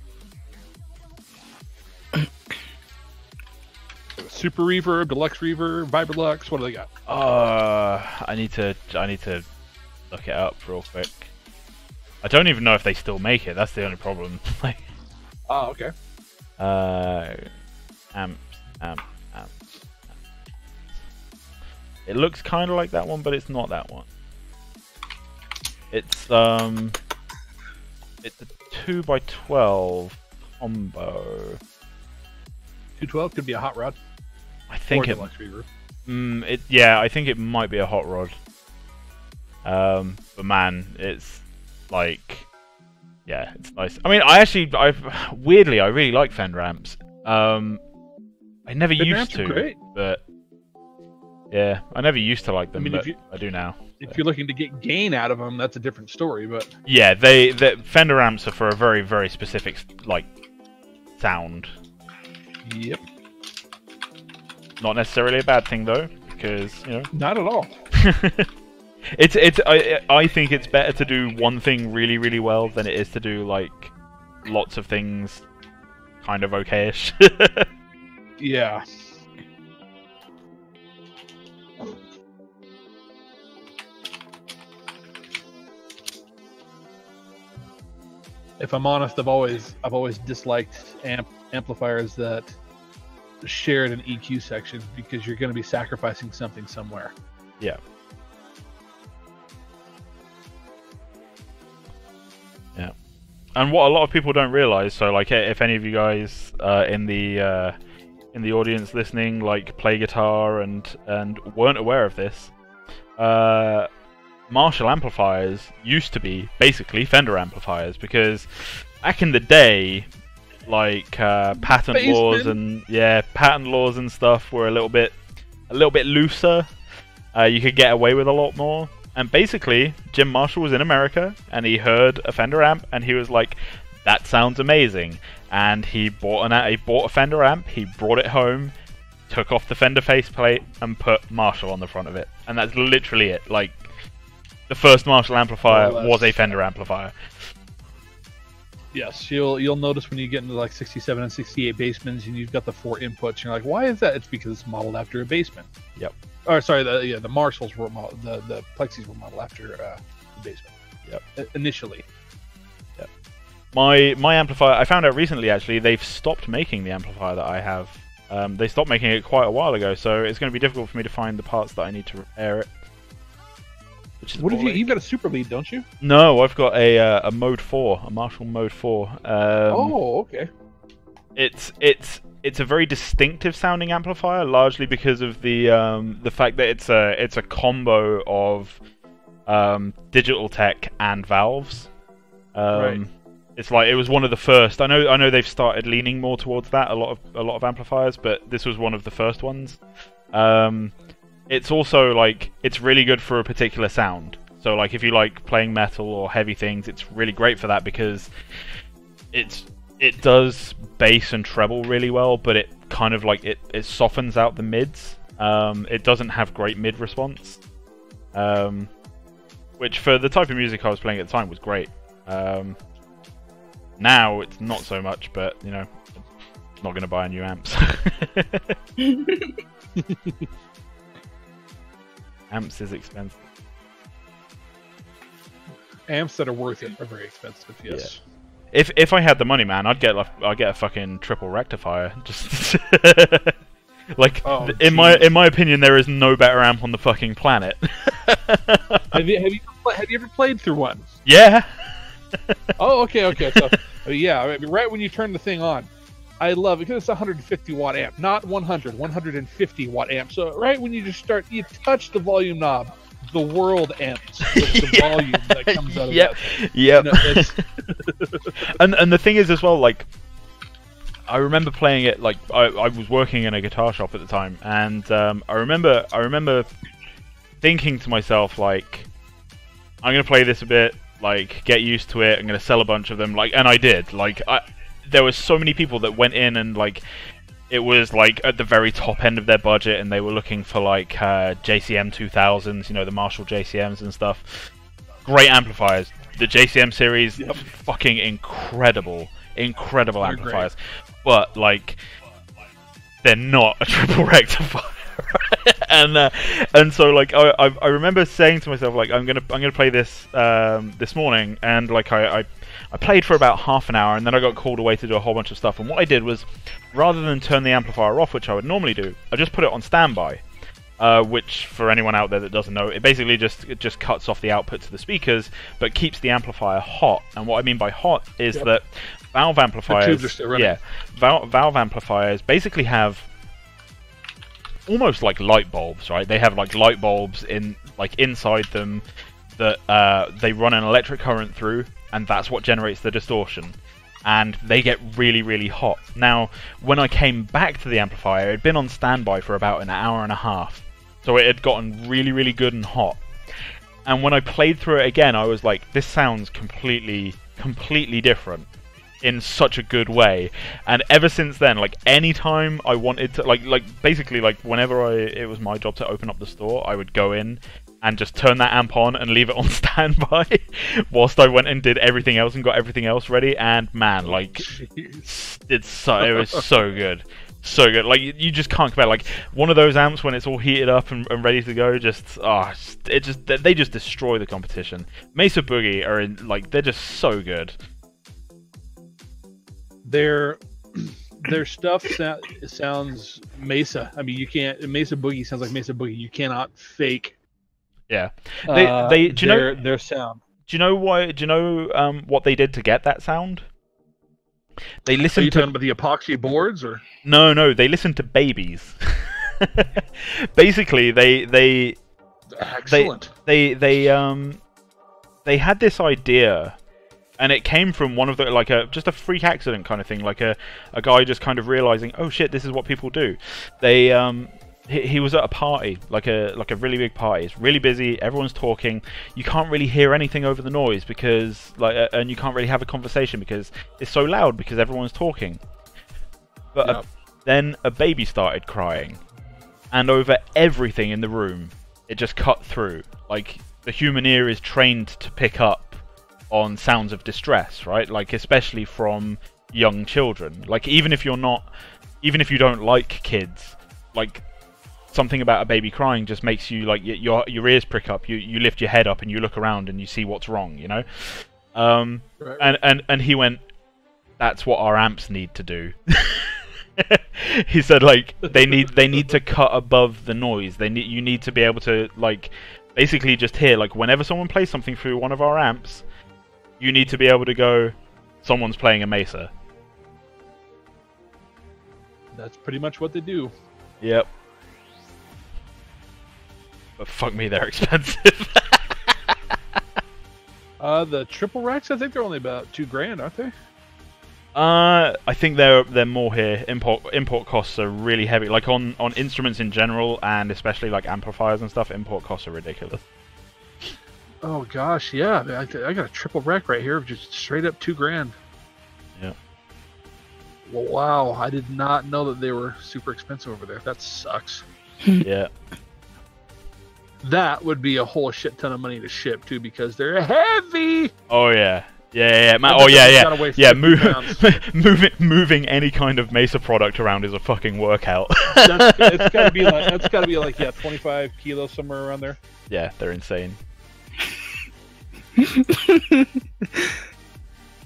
Super Reverb, Deluxe Reverb, Vibrolux. What do they got? I need to look it up real quick. I don't even know if they still make it. That's the only problem. Like, Oh, okay. amps. It looks kind of like that one, but it's not that one. It's a 2x12 combo. 212 could be a hot rod. I think or it. Deluxe Reverb. Yeah, I think it might be a hot rod. But man, it's like, yeah, it's nice. I mean, I really like Fender amps. I never Fender used amps are to, great. but yeah, I never used to like them, I mean, but I do now. If you're looking to get gain out of them, that's a different story. But Yeah, the Fender amps are for a very, very specific like sound. yep, Not necessarily a bad thing though, because you know. not at all. I think it's better to do one thing really, really well than it is to do like lots of things kind of okayish. Yeah. if I'm honest, I've always disliked amplifiers that shared an EQ section, because you're going to be sacrificing something somewhere. Yeah. Yeah. And what a lot of people don't realize, so like if any of you guys in the audience listening like play guitar and weren't aware of this, Marshall amplifiers used to be basically Fender amplifiers, because back in the day, like patent laws and stuff were a little bit looser. You could get away with a lot more. And basically, Jim Marshall was in America, and he heard a Fender amp, and he was like, "That sounds amazing." And he bought a Fender amp. He brought it home, took off the Fender faceplate, and put Marshall on the front of it. And that's literally it. Like, the first Marshall amplifier was a Fender amplifier. Yes, you'll notice when you get into like 67 and 68 basements, and you've got the 4 inputs, and you're like, "Why is that?" It's because it's modeled after a basement. Yep. Or sorry, the Marshalls were the Plexis were modeled after the basement. Yep. Initially. Yep. My amplifier, I found out recently actually, they've stopped making the amplifier that I have. They stopped making it quite a while ago, so it's going to be difficult for me to find the parts that I need to repair it. What did you? You've got a super lead, don't you? No, I've got a Mode 4, a Marshall Mode 4. Oh, okay. It's a very distinctive sounding amplifier, largely because of the fact that it's a combo of digital tech and valves. Right. It's like it was one of the first. I know they've started leaning more towards that. A lot of amplifiers, but this was one of the first ones. It's also like it's really good for a particular sound. So like if you like playing metal or heavy things, it's really great for that, because it does bass and treble really well, but it kind of like it softens out the mids. It doesn't have great mid response, which for the type of music I was playing at the time was great. Now it's not so much, but you know, I'm not going to buy a new amps. Amps is expensive. Amps that are worth it are very expensive. Yes. Yeah. If I had the money, man, I'd get a fucking triple rectifier. Just like in my opinion, there is no better amp on the fucking planet. Have you ever played through one? Yeah. Oh, okay. So yeah, I mean, right when you turn the thing on, I love it because it's a 150 watt amp, not 150 watt amp. So right when you just start, you touch the volume knob, the world amps with the volume that comes out of that. Yep. You know, and the thing is as well, like, I remember playing it, like, I was working in a guitar shop at the time, and I remember thinking to myself, like, I'm gonna play this a bit, like, get used to it, I'm gonna sell a bunch of them, like, and I did. Like, there were so many people that went in and, like, it was, like, at the very top end of their budget, and they were looking for, like, JCM 2000s, you know, the Marshall JCMs and stuff. Great amplifiers. The JCM series, fucking incredible. Incredible they're amplifiers. Great. But, like, they're not a triple rectifier. And so, like, I remember saying to myself, like, I'm gonna play this this morning, and, like, I played for about half an hour, and then I got called away to do a whole bunch of stuff. And what I did was, rather than turn the amplifier off, which I would normally do, I just put it on standby. Which, for anyone out there that doesn't know, it basically just cuts off the output to the speakers, but keeps the amplifier hot. And what I mean by hot is that valve amplifiers, valve amplifiers basically have almost like light bulbs, right? They have like light bulbs inside them that they run an electric current through, and that's what generates the distortion. And they get really, really hot. Now, when I came back to the amplifier, it had been on standby for about an hour and a half. So it had gotten really, really good and hot. And when I played through it again, I was like, this sounds completely different in such a good way. And ever since then, like, anytime I wanted to, basically, whenever it was my job to open up the store, I would go in and just turn that amp on and leave it on standby whilst I went and did everything else and got everything else ready. And man, like, it was so good. So good. Like, you just can't compare. Like, one of those amps when it's all heated up and ready to go, they just destroy the competition. Mesa Boogie they're just so good. Their stuff sounds Mesa. I mean, you can't. Mesa Boogie sounds like Mesa Boogie. You cannot fake. Yeah. They do you know their sound. Do you know why? Do you know what they did to get that sound? They listened Are you to talking about the epoxy boards, or no, they listened to babies. Basically, they excellent. They had this idea, and it came from one of the just a freak accident kind of thing, like a guy just kind of realizing, oh shit, this is what people do. They he was at a party, like a really big party. It's really busy. Everyone's talking. You can't really hear anything over the noise because and you can't really have a conversation because it's so loud because everyone's talking. But then a baby started crying, and over everything in the room, it just cut through. Like the human ear is trained to pick up on sounds of distress, right? Like especially from young children. Like even if you don't like kids, like something about a baby crying just makes you like your ears prick up. You lift your head up and you look around and you see what's wrong, you know. Right. And he went, that's what our amps need to do. He said like they need to cut above the noise. You need to be able to like basically just hear, like whenever someone plays something through one of our amps, you need to be able to go, someone's playing a Mesa. That's pretty much what they do. Yep. But fuck me, they're expensive. The triple racks, I think they're only about $2,000, aren't they? I think they're more here. Import costs are really heavy. Like on instruments in general, and especially like amplifiers and stuff, import costs are ridiculous. Oh gosh, yeah. I got a triple rack right here, just straight up $2,000. Yeah. Well, wow, I did not know that they were super expensive over there. That sucks. Yeah. That would be a whole shit ton of money to ship too, because they're heavy. Oh yeah. Yeah. Oh yeah. Moving any kind of Mesa product around is a fucking workout. It's gotta be like 25 kilos, somewhere around there. Yeah, they're insane.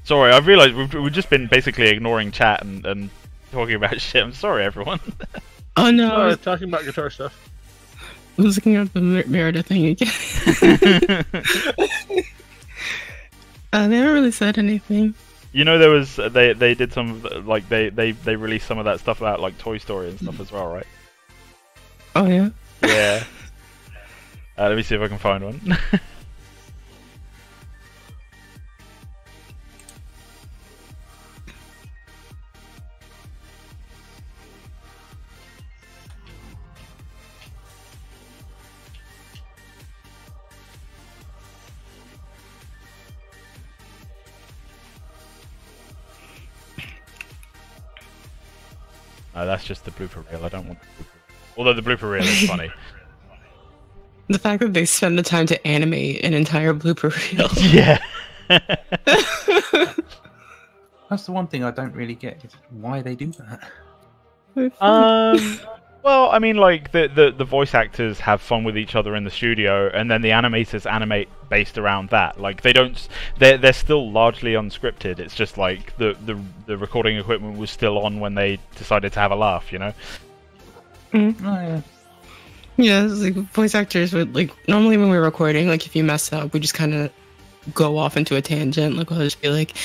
Sorry, I've realised we've just been basically ignoring chat and talking about shit. I'm sorry, everyone. Oh no, talking about guitar stuff. I was looking at the Merida thing again. They haven't really said anything. You know, there was they did some like they released some of that stuff about like Toy Story and stuff as well, right? Oh yeah. Yeah. Let me see if I can find one. No, that's just the blooper reel. I don't want the blooper reel. Although the blooper reel is funny. The fact that they spend the time to animate an entire blooper reel. Yeah. That's the one thing I don't really get, is why they do that. Well, I mean, like the voice actors have fun with each other in the studio, and then the animators animate based around that. Like they're still largely unscripted. It's just like the recording equipment was still on when they decided to have a laugh, you know. Mm. Oh yeah. Yeah, it's like voice actors would like normally when we're recording, like if you mess up, we just kind of go off into a tangent. Like we'll just be like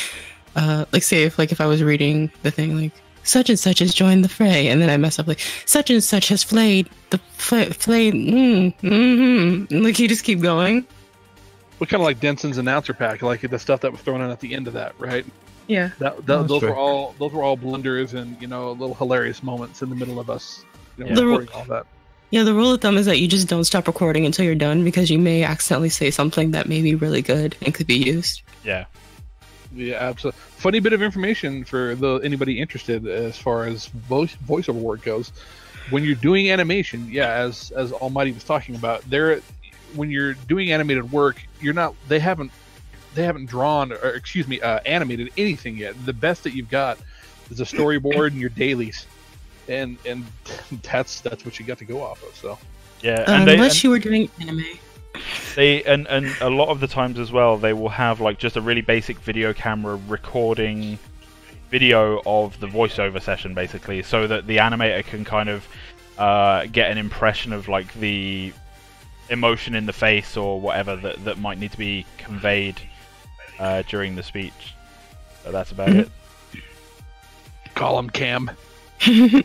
say if I was reading the thing like, such and such has joined the fray, and then I mess up like, such and such has flayed the flayed. And, like you just keep going. Well, kind of like Denson's announcer pack, like the stuff that was thrown in at the end of that, right? Yeah. Those were all blunders and little hilarious moments in the middle of us, recording all that. Yeah, the rule of thumb is that you just don't stop recording until you're done, because you may accidentally say something that may be really good and could be used. Yeah. Yeah, absolutely. Funny bit of information for anybody interested as far as voiceover work goes. When you're doing animation, as Almighty was talking about, when you're doing animated work, they haven't drawn or animated anything yet. The best that you've got is a storyboard and your dailies, and that's what you got to go off of. So yeah, unless you were doing anime. And a lot of the times as well, they will have like just a really basic video camera recording video of the voiceover session, basically, so that the animator can kind of get an impression of like the emotion in the face or whatever that might need to be conveyed during the speech. So that's about it. Call him Cam. And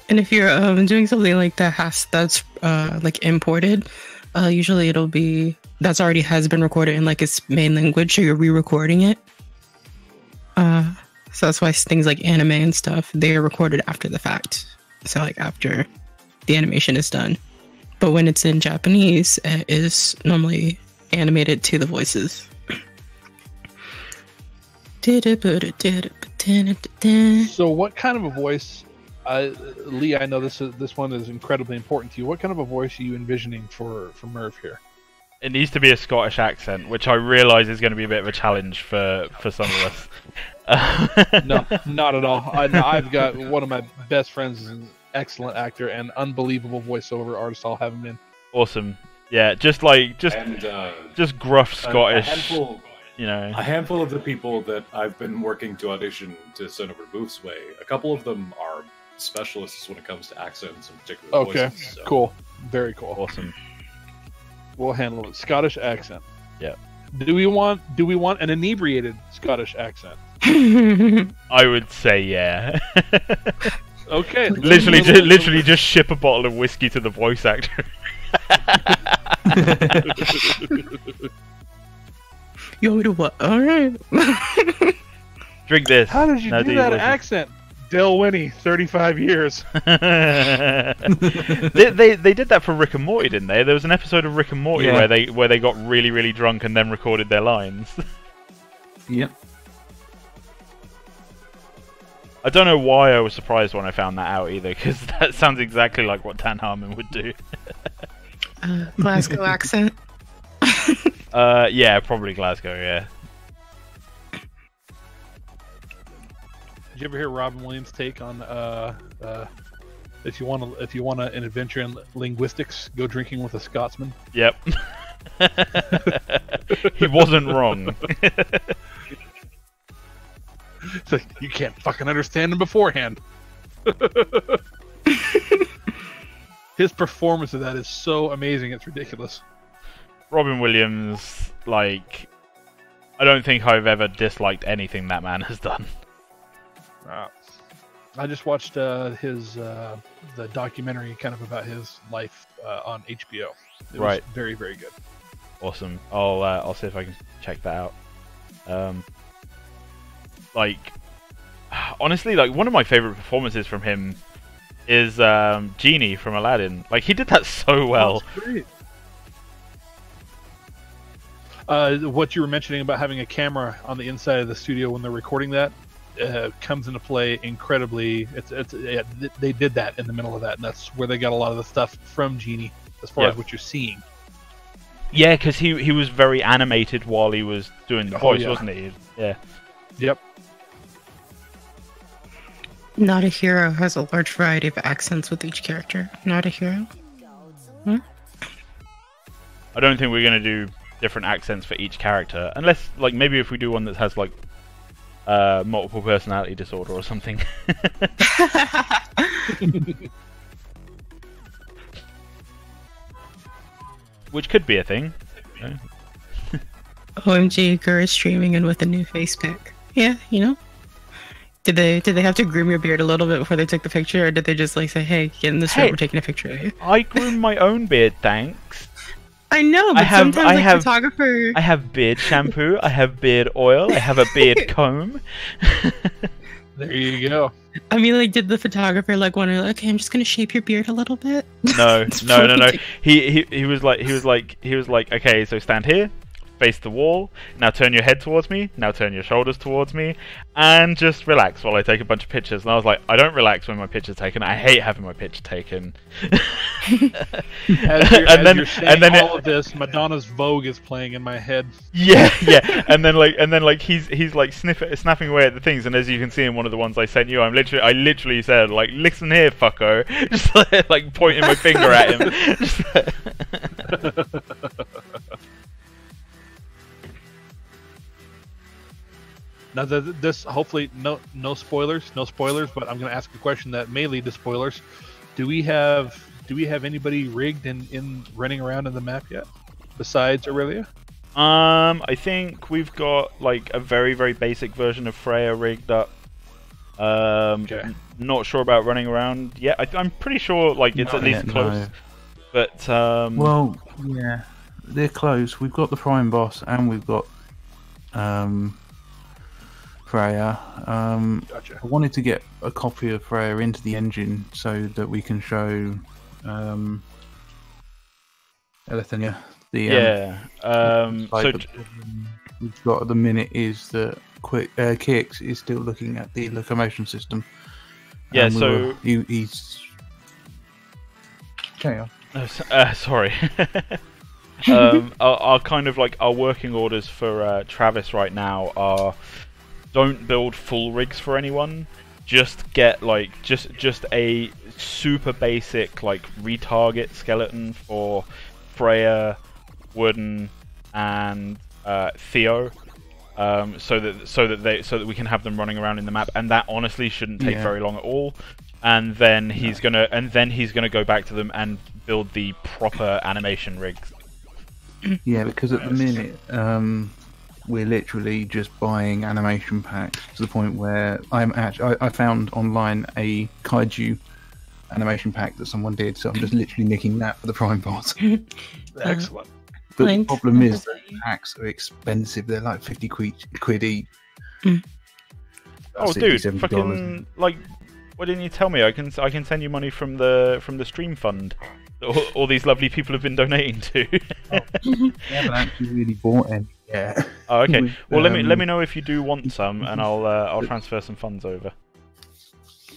if you're doing something like that that's like imported, usually it'll be that's already has been recorded in like its main language, so you're re-recording it. So that's why things like anime and stuff, they are recorded after the fact. So like after the animation is done. But when it's in Japanese, it is normally animated to the voices. So what kind of a voice, Lee, I know this one is incredibly important to you. What kind of a voice are you envisioning for Merv here? It needs to be a Scottish accent, which I realise is going to be a bit of a challenge for some of us. No, not at all. I've got one of my best friends is an excellent actor and unbelievable voiceover artist. I'll have him in. Awesome. Yeah, just gruff Scottish. A handful of the people that I've been working to audition to send over Booth's way, a couple of them are specialists when it comes to accents and particular voices. Okay, so. Cool. Very cool. Awesome. We'll handle it. Scottish accent. Yeah. Do we want an inebriated Scottish accent? I would say yeah. Okay. Literally just ship a bottle of whiskey to the voice actor. You want me to what? Alright. Drink this. How did you do that accent? Dale Winnie, 35 years. they did that for Rick and Morty, didn't they? There was an episode of Rick and Morty where they got really, really drunk and then recorded their lines. Yep. I don't know why I was surprised when I found that out either, because that sounds exactly like what Dan Harmon would do. Glasgow accent. Yeah, probably Glasgow. Yeah. Did you ever hear Robin Williams' take on if you want an adventure in linguistics, go drinking with a Scotsman? Yep. He wasn't wrong. It's like, you can't fucking understand him beforehand. His performance of that is so amazing, it's ridiculous. Robin Williams, like, I don't think I've ever disliked anything that man has done. I just watched the documentary kind of about his life on HBO. It was very, very good. Awesome. I'll see if I can check that out. Like, honestly, like one of my favorite performances from him is Genie from Aladdin. Like, he did that so well. That's great. What you were mentioning about having a camera on the inside of the studio when they're recording that comes into play incredibly. They did that in the middle of that, and that's where they got a lot of the stuff from Genie, as far as what you're seeing. Yeah, because he was very animated while he was doing the voice, wasn't he? Yeah. Yep. Not a Hero has a large variety of accents with each character. Not a Hero. Huh? I don't think we're going to do different accents for each character, unless, like, maybe if we do one that has, like, multiple personality disorder or something. Which could be a thing. OMG, Gur is streaming and with a new face pic. Yeah, you know. Did they have to groom your beard a little bit before they took the picture, or did they just like say, "Hey, get in this room, we're taking a picture of you"? I groom my own beard, thanks. I know, but sometimes photographer. I have beard shampoo. I have beard oil. I have a beard comb. There you go. I mean, like, did the photographer like want to? Okay, I'm just gonna shape your beard a little bit. No. He was like, okay, so stand here, face the wall. Now turn your head towards me. Now turn your shoulders towards me, and just relax while I take a bunch of pictures. And I was like, I don't relax when my picture's taken. I hate having my picture taken. As you're saying all of this, Madonna's Vogue is playing in my head. Yeah. And then he's like snapping away at the things. And as you can see in one of the ones I sent you, I literally said, like, listen here, fucko, just like pointing my finger at him. Now, this hopefully no spoilers, but I'm going to ask a question that may lead to spoilers. Do we have anybody rigged in running around in the map yet, besides Aurelia? I think we've got like a very, very basic version of Freya rigged up. Okay. Not sure about running around yet. I'm pretty sure like it's at least close. No. But Well, yeah, they're close. We've got the Prime Boss and we've got Freya. Gotcha. I wanted to get a copy of Freya into the engine so that we can show Elethania. yeah. So we've got at the minute is that Kix is still looking at the locomotion system. yeah. And So he's carry on. sorry. Our kind of like our working orders for Travis right now are: don't build full rigs for anyone. Just get like just a super basic like retarget skeleton for Freya, Wooden, and Theo, so that we can have them running around in the map, and that honestly shouldn't take very long at all. And then he's gonna go back to them and build the proper animation rigs. Yeah, because at the minute we're literally just buying animation packs to the point where I found online a kaiju animation pack that someone did, so I'm just literally nicking that for the Prime Boss. Excellent. But the Thanks. problem is that packs are expensive. They're like 50 quid each. Oh, $60, dude, $70. fucking like, why didn't you tell me? I can send you money from the stream fund that all these lovely people have been donating to. We haven't actually really bought any yet. Oh, okay. We've, Well, let me know if you do want some, and I'll transfer some funds over.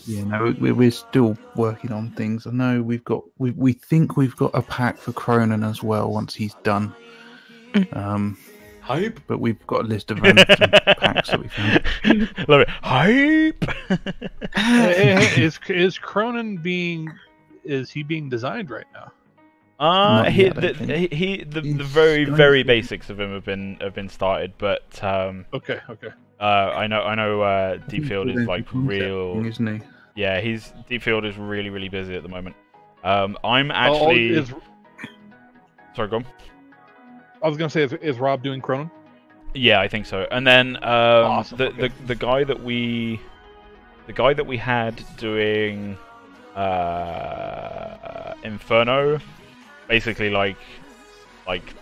Yeah, no, we're still working on things. I know we think we've got a pack for Cronin as well once he's done. Hype. But we've got a list of random packs that we found. Love it. Hype. Is Cronin being designed right now? Not He, yet, I don't think. the very going very to. basics of him have been started, but Okay. I know Deep Field is like Concept real. thing, isn't he? Yeah, Deep Field is really busy at the moment. I'm actually. Sorry, go on. I was gonna say, is Rob doing Cronin? Yeah, I think so. And then Awesome, okay. the guy that we had doing Inferno, basically like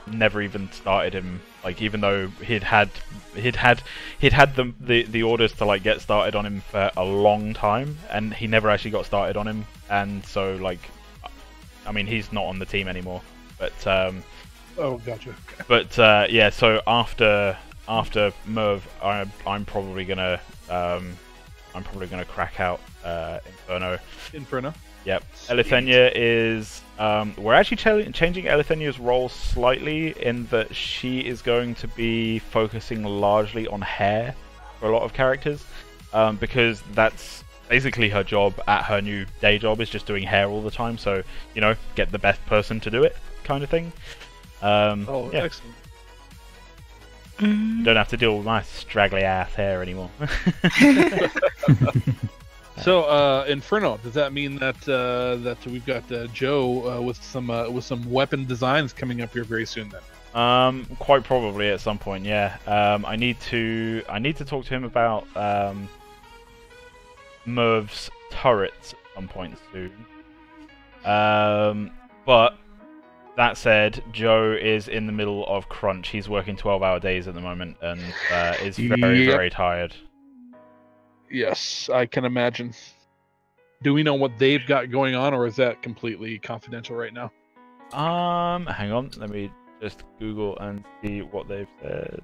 never even started him. Like, even though he'd had the orders to like get started on him for a long time, and he never actually got started on him. And so like, I mean, he's not on the team anymore. But Oh, gotcha. Okay. But yeah, so after Merv, I'm probably gonna crack out Inferno. Yep. Elethania is we're actually changing Elethania's role slightly in that she is going to be focusing largely on hair for a lot of characters, because that's basically her job at her new day job, is just doing hair all the time. So, you know, get the best person to do it, kind of thing. Yeah. Excellent. You don't have to deal with my straggly ass hair anymore. So, Inferno, does that mean that we've got Joe with some weapon designs coming up here very soon? Then. Quite probably at some point. Yeah. I need to talk to him about Merv's turrets at some point soon. But that said, Joe is in the middle of crunch. He's working 12-hour days at the moment and is very, very tired. Yes, I can imagine. Do we know what they've got going on, or is that completely confidential right now? Hang on. Let me just Google and see what they've said.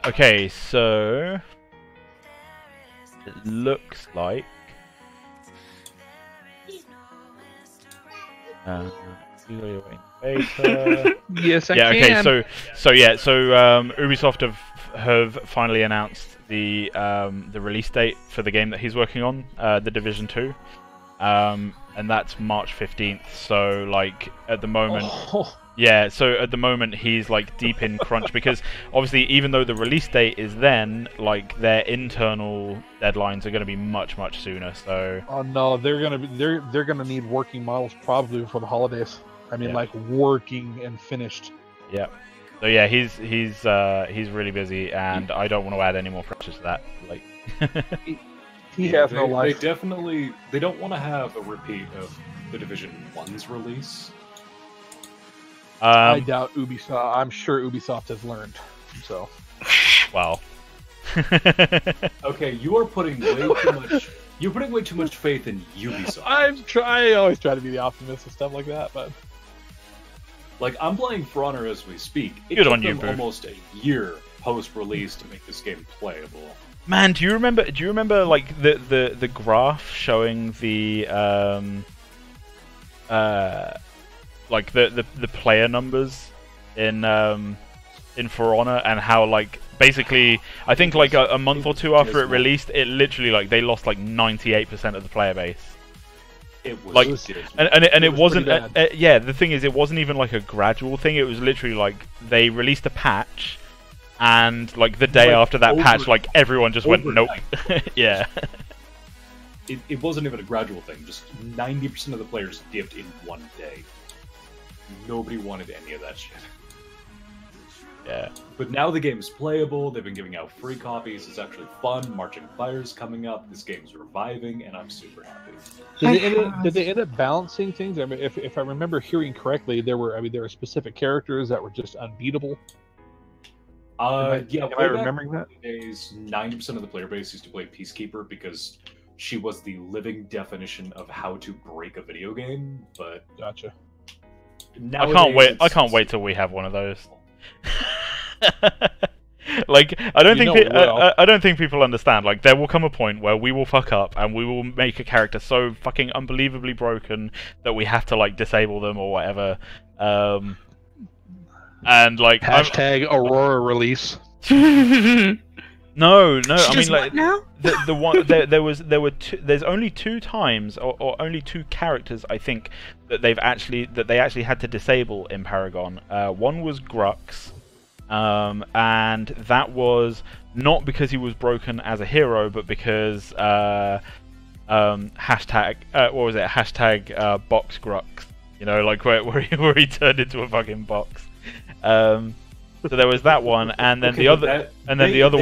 Okay, so it looks like beta. Yes, I Yeah. can. Okay. So Ubisoft have finally announced the release date for the game that he's working on, The Division 2, and that's March 15th. So like at the moment, Yeah, so at the moment he's like deep in crunch because obviously even though the release date is then, like their internal deadlines are going to be much sooner. So oh no, they're gonna need working models probably before the holidays. I mean, Yeah. like working and finished. yeah, so yeah, he's really busy, and I don't want to add any more pressure to that. Like, He has no They life. definitely they don't want to have a repeat of the Division 1's release. I doubt Ubisoft. I'm sure Ubisoft has learned. So well, Okay, you are putting way too much. You're putting way too much faith in Ubisoft. I always try to be the optimist and stuff like that, but Like, I'm playing For Honor as we speak. It Good took on you, them Boo. almost a year post-release to make this game playable. man, do you remember like the graph showing the like the player numbers in For Honor, and how like basically I think like a month or two after it released, it literally like they lost like 98% of the player base. It was Like, dismal. And it was wasn't pretty bad. yeah, the thing is it wasn't even like a gradual thing. It was literally like they released a patch, and like the day Like, after that patch, over- like everyone just went nope. overnight. Yeah. It wasn't even a gradual thing. Just 90% of the players dipped in one day. Nobody wanted any of that shit. Yeah. But now the game's playable. They've been giving out free copies. It's actually fun. Marching Fire's coming up. This game's reviving, and I'm super happy. did they end up balancing things? I mean, if I remember hearing correctly, there were specific characters that were just unbeatable. Yeah, Am I way back remembering that? in the days, 90% of the player base used to play Peacekeeper because she was the living definition of how to break a video game. But Gotcha. I can't wait till we have one of those. Like I don't think people understand. Like there will come a point where we will fuck up and we will make a character so fucking unbelievably broken that we have to like disable them or whatever. And like Hashtag Aurora release. No, She I does mean like what now? the one there's only two times or only two characters I think that they actually had to disable in Paragon. One was Grux, and that was not because he was broken as a hero, but because hashtag what was it? Hashtag box Grux. You know, like where he turned into a fucking box. So there was that one, and then the other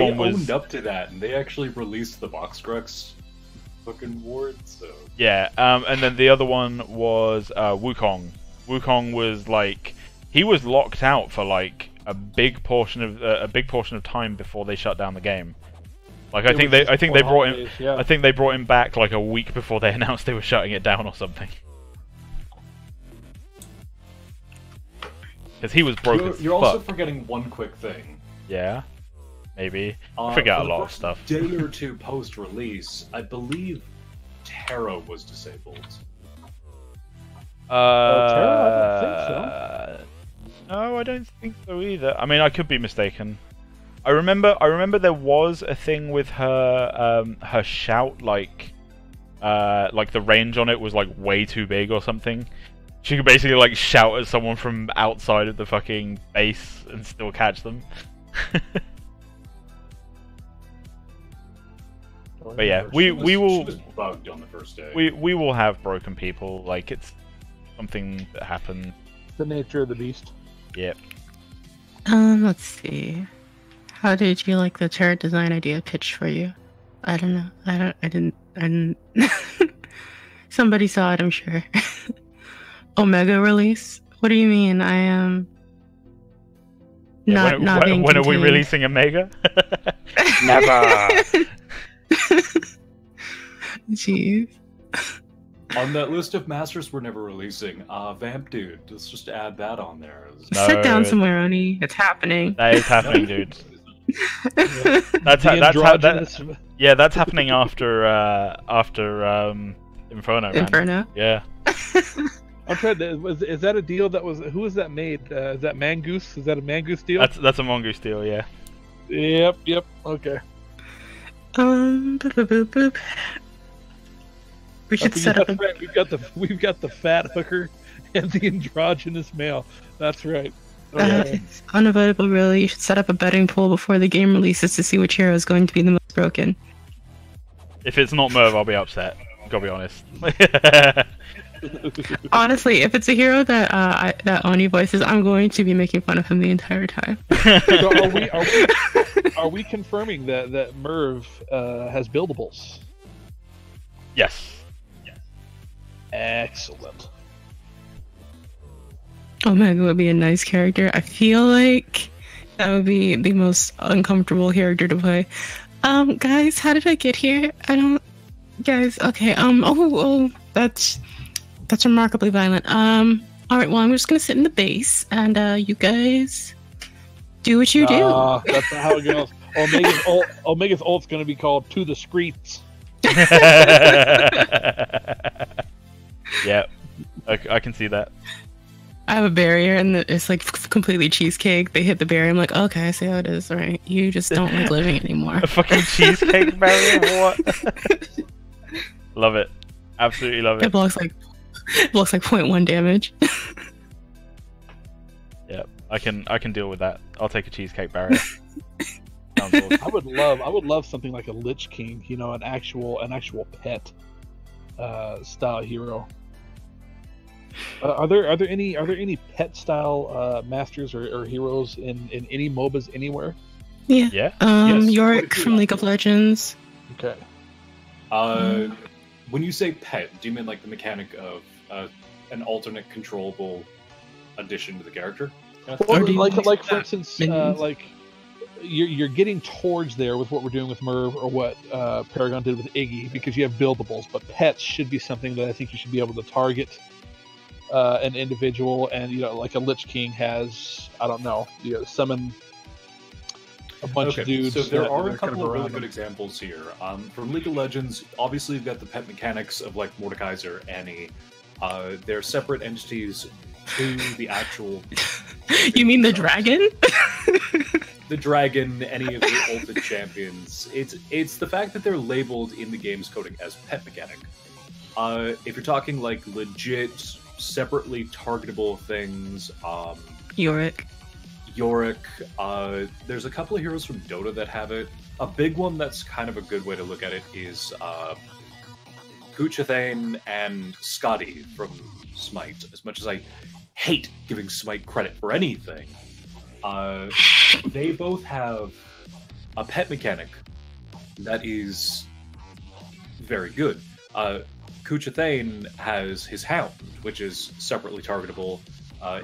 one was owned up to that, and they actually released the Box Grux fucking ward. So yeah, and then the other one was Wukong. Wukong was like he was locked out for like a big portion of time before they shut down the game. Like I think they brought him. Yeah. I think they brought him back like a week before they announced they were shutting it down or something. Because he was broke as you're also fuck. forgetting one quick thing. Yeah, maybe. I forget a For the lot of first stuff. Day or two post-release, I believe Terra was disabled. Terra? I don't think so. No, I don't think so either. I mean, I could be mistaken. I remember there was a thing with her her shout, like the range on it was like way too big or something. She could basically like shout at someone from outside of the fucking base and still catch them. But yeah, we She will was bugged on the first day. we will have broken people. Like it's something that happens. The nature of the beast. Yep. Let's see. How did you like the turret design idea pitched for you? I don't know. I didn't. Somebody saw it, I'm sure. Omega release? What do you mean? I am not being when are we contained. releasing Omega? Never. Jeez. On that list of masters we're never releasing, Vamp Dude, let's just add that on there. No, Sit down somewhere, Oni. It's happening. That is happening, dude. That's happening after Inferno, man. Inferno. Yeah. I'm trying to. Is that a deal that was? Who was that made? Is that Mangoose? Is that a Mangoose deal? That's a Mongoose deal, yeah. Yep. Okay. Boop, boop, boop, boop. We should set up. We've got the fat hooker and the androgynous male. That's right. It's unavoidable, really. You should set up a betting pool before the game releases to see which hero is going to be the most broken. If it's not Merv, I'll be upset. Gotta be honest. Honestly, if it's a hero that that Oni voices, I'm going to be making fun of him the entire time. So are we confirming that Merv has buildables? Yes. Excellent. Omega would be a nice character. I feel like that would be the most uncomfortable character to play. Guys, how did I get here? I don't. Guys, okay. That's remarkably violent. All right. Well, I'm just gonna sit in the base, and you guys do what you do. That's not how it goes. Omega's ult's gonna be called "To the Streets." Yeah, I can see that. I have a barrier, and it's like completely cheesecake. They hit the barrier. I'm like, okay, I see how it is. All right, you just don't like living anymore. A fucking cheesecake barrier? What? Love it. Absolutely love it. It blocks like 0.1 damage. Yeah, I can deal with that. I'll take a cheesecake barrier. Sounds awesome. I would love something like a Lich King, you know, an actual pet style hero. Are there any pet style masters or heroes in any MOBAs anywhere? Yeah. Yeah. Yes. Yorick from League of Legends. Okay. When you say pet, do you mean like the mechanic of an alternate controllable addition to the character? Well, do you like for instance, minions? like you're getting towards there with what we're doing with Merv or what Paragon did with Iggy, because you have buildables, but pets should be something that I think you should be able to target an individual, and you know, like a Lich King has, I don't know, summon a bunch of dudes. So there are a that couple of really around good them. examples here. From League of Legends, obviously you've got the pet mechanics of like Mordekaiser, Annie. They're separate entities to the actual. You mean the dragon? The dragon, any of the ultimate champions. It's the fact that they're labeled in the game's coding as pet mechanic. If you're talking like legit, separately targetable things, Yorick. There's a couple of heroes from Dota that have it. A big one that's kind of a good way to look at it is Kuchathane and Scotty from Smite. As much as I hate giving Smite credit for anything, they both have a pet mechanic that is very good. Kuchathane has his Hound, which is separately targetable,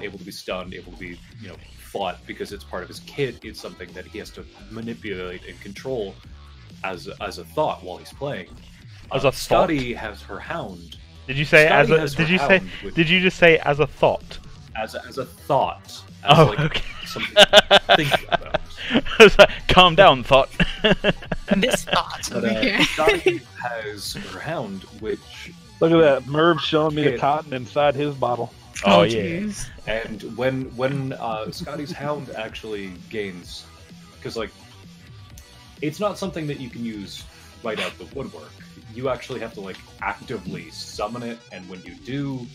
able to be stunned, able to be, fought because it's part of his kit. It's something that he has to manipulate and control as a thought while he's playing. As a Scotty has her Hound. Did you say Scotty as a? has Did her you say? Hound with- Did you just say as a thought? As a thought. As Okay. something to think about. I was like, calm down, thought. This thought But, over here. Scotty has her Hound, which Look at that, Merv showing me the Kid. cotton inside his bottle. Oh yeah. jeez. and when Scotty's Hound actually gains, because like it's not something that you can use right out the woodwork. You actually have to like actively summon it, and when you do,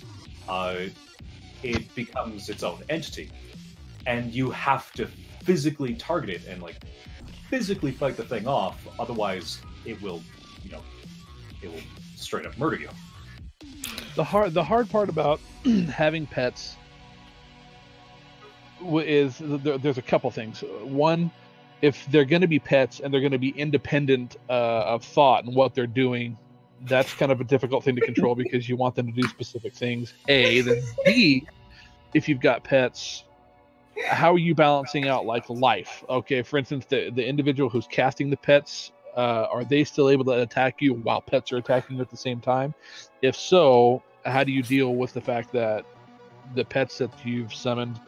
it becomes its own entity, and you have to physically target it and like physically fight the thing off. Otherwise, it will, it will straight up murder you. The hard part about having pets is there's a couple things. One, if they're going to be pets and they're going to be independent of thought and what they're doing, that's kind of a difficult thing to control because you want them to do specific things. A, then B, if you've got pets, how are you balancing out like life? Okay, for instance, the individual who's casting the pets, are they still able to attack you while pets are attacking you at the same time? If so, how do you deal with the fact that the pets that you've summoned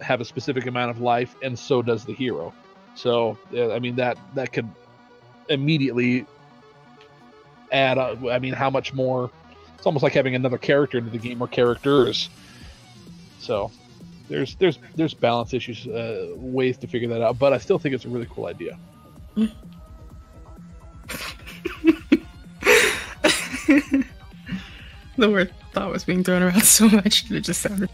have a specific amount of life, and so does the hero? So, I mean, that could immediately add up. I mean, how much more? It's almost like having another character into the game, or characters. So, there's balance issues, ways to figure that out. But I still think it's a really cool idea. The word thought was being thrown around so much that it just sounded.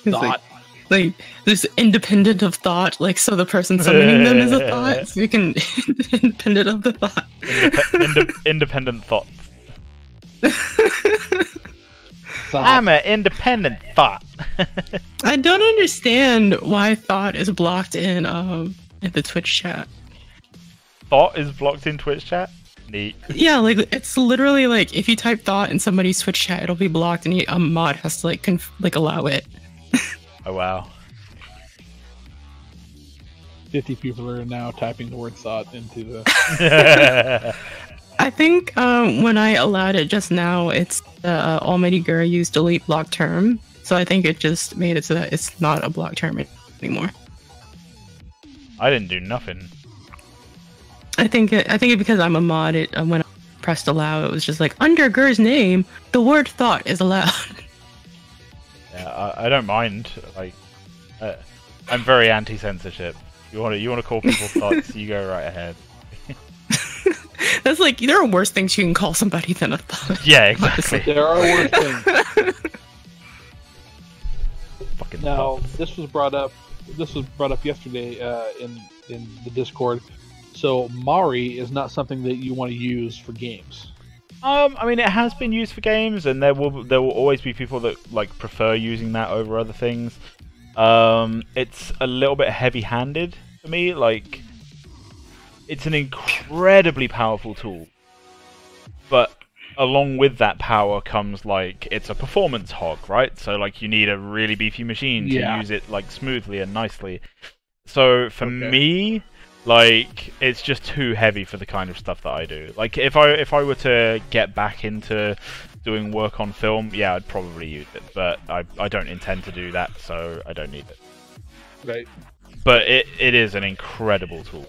It's Thought. like there's independent of thought, like so the person summoning them is a thought, so you can independent of the thought. Independent thoughts. I'm an independent thought. I don't understand why thought is blocked in the Twitch chat. Thought is blocked in Twitch chat? Neat. Yeah, like it's literally like if you type thought in somebody's Twitch chat, it'll be blocked, and a mod has to like allow it. Oh wow. 50 people are now typing the word thought into the. I think when I allowed it just now, it's the Almighty Gura used delete block term, so I think it just made it so that it's not a block term anymore. I didn't do nothing. I think it because I'm a mod. When I pressed allow, it was just like under Gur's name, the word thought is allowed. Yeah, I don't mind. Like, I'm very anti-censorship. You want to call people thoughts, you go right ahead. That's like there are worse things you can call somebody than a thought. Yeah, exactly. There are worse things. Fucking Now, thoughts. this was brought up yesterday in the Discord. So Mari is not something that you want to use for games. I mean, it has been used for games, and there will always be people that like prefer using that over other things. It's a little bit heavy-handed for me. Like, it's an incredibly powerful tool, but along with that power comes like it's a performance hog, right? So like you need a really beefy machine to use it like smoothly and nicely. So for me, like it's just too heavy for the kind of stuff that I do. Like if I were to get back into doing work on film, yeah, I'd probably use it, but I don't intend to do that, so I don't need it. Right. But it is an incredible tool.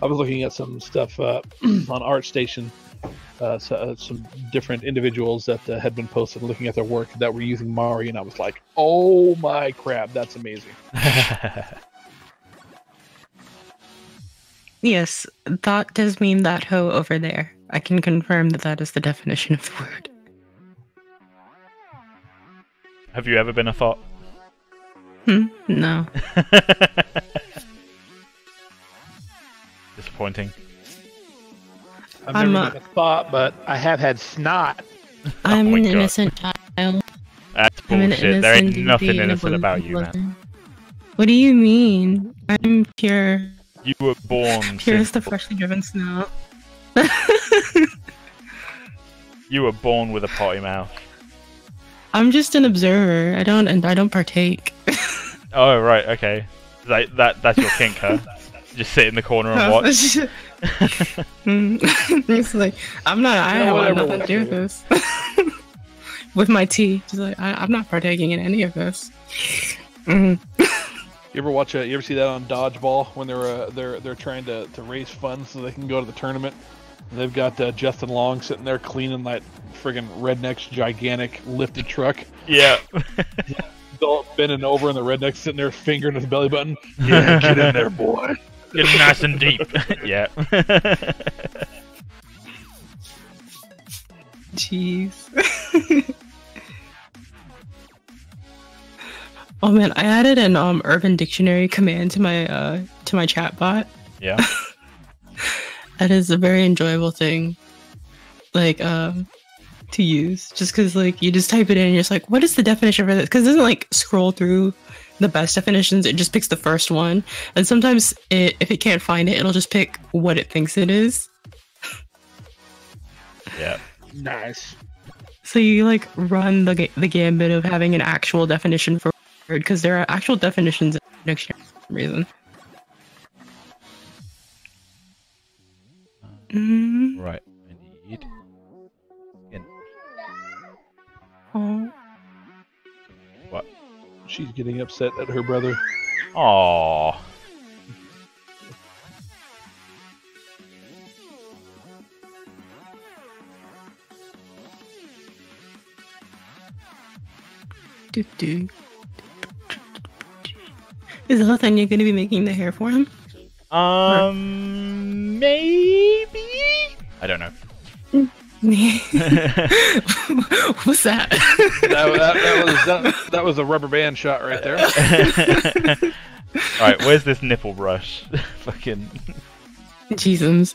I was looking at some stuff on ArtStation, some different individuals that had been posted looking at their work that were using Mari, and I was like, oh my crap, that's amazing. Yes, thought does mean that hoe over there. I can confirm that that is the definition of the word. Have you ever been a thought? No. Disappointing. I've never been a thought, but I have had snot. I'm my an God. innocent child. That's I'm an bullshit. There ain't innocent nothing baby in a innocent about you, blue man. What do you mean? I'm pure. You were born Pure as the sinful. freshly driven snow. You were born with a potty mouth. I'm just an observer. I don't partake. Oh right, okay. That's your kink, huh? Just sit in the corner and watch. It's like I'm not. I Yeah, have whatever nothing to do with this. With my tea, just like I'm not partaking in any of this. You ever see that on Dodgeball when they're trying to raise funds so they can go to the tournament? And they've got Justin Long sitting there cleaning that friggin' redneck's gigantic lifted truck. Yeah. Bending over and the redneck's sitting there fingering his belly button. Yeah, get in there, boy. Get nice and deep. Yeah. Jeez. Oh man, I added an Urban Dictionary command to my chat bot. Yeah. That is a very enjoyable thing, like to use. Just because like you just type it in, and you're just like, what is the definition for this? Because it doesn't like scroll through the best definitions. It just picks the first one, and sometimes if it can't find it, it'll just pick what it thinks it is. Yeah. Nice. So you like run the gambit of having an actual definition for a word, because there are actual definitions in the dictionary for some reason. Right. I need. Oh. What? She's getting upset at her brother. Aww. Doo-doo. Is Nathaniel going to be making the hair for him? Maybe. I don't know. What's that? That was a rubber band shot right there. Alright, where's this nipple brush? Fucking. Jesus.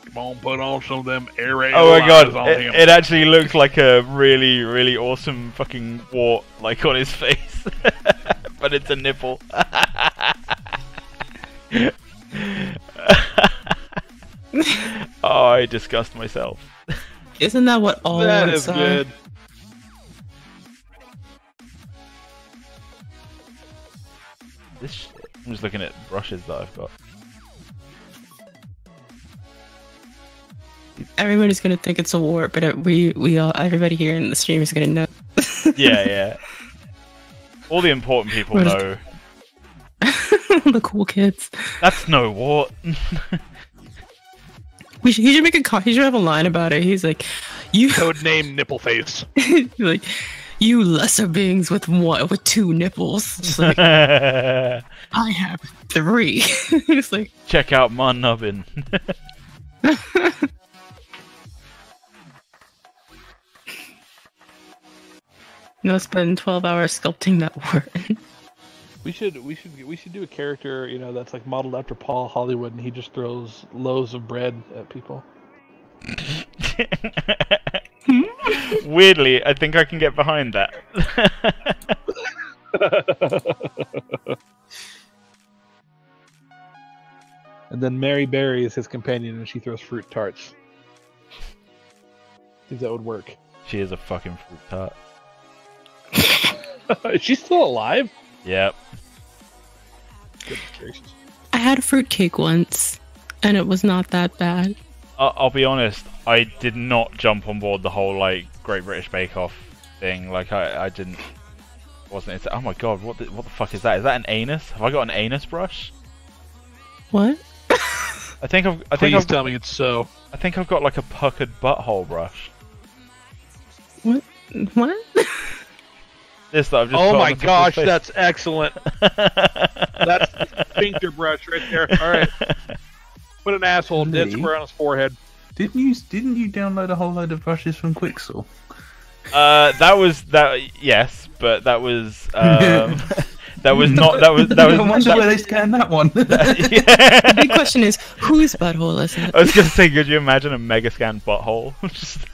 Come on, put on some of them aerial Oh my god, on him. it actually looks like a really, really awesome fucking wart, like on his face. But it's a nipple. Oh, I disgust myself. Isn't that what all That warts is are? good. This shit. I'm just looking at brushes that I've got. Everybody's gonna think it's a wart, but we all, everybody here in the stream is gonna know. Yeah, yeah. All the important people What is- know. The cool kids. That's no wart. He should make a he should have a line about it. He's like, you Code name nipple face. like, you lesser beings with two nipples. Just like, Check I have 3. He's like, out my nubbin. no, spend 12 hours sculpting that wart. We should do a character, you know, that's like modeled after Paul Hollywood, and he just throws loaves of bread at people. Weirdly, I think I can get behind that. And then Mary Berry is his companion, and she throws fruit tarts. I think that would work. She is a fucking fruit tart. Is she still alive? Yep. Goodness gracious. I had a fruitcake once, and it was not that bad. I'll be honest, I did not jump on board the whole like Great British Bake Off thing. Like I didn't. Wasn't it? Oh my god, what the fuck is that? Is that an anus? Have I got an anus brush? What? I think I've Tell me it's so. I think I've got like a puckered butthole brush. What? What? This that I've just Oh put on my the top of gosh, his face. that's excellent. That's the sphincter brush right there. All right, put an asshole dead Lee? square on his forehead. Didn't you download a whole load of brushes from Quixel? Yes, but that was that was not that was I wonder where they scanned that one. The yeah. big question is, whose butthole is it? I was gonna say, could you imagine a mega scan butthole? Just-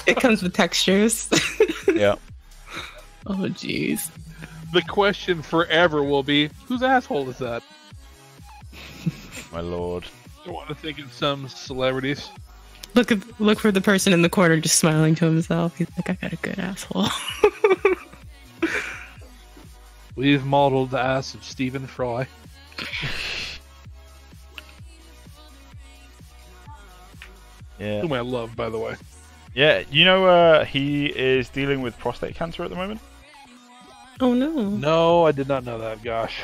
It comes with textures. yeah. Oh, jeez. The question forever will be, whose asshole is that? My lord. I want to think of some celebrities. Look for the person in the corner just smiling to himself. He's like, I got a good asshole. We've modeled the ass of Stephen Fry. Yeah. Whom I love, by the way. Yeah, you know, he is dealing with prostate cancer at the moment. Oh no. No, I did not know that. Gosh.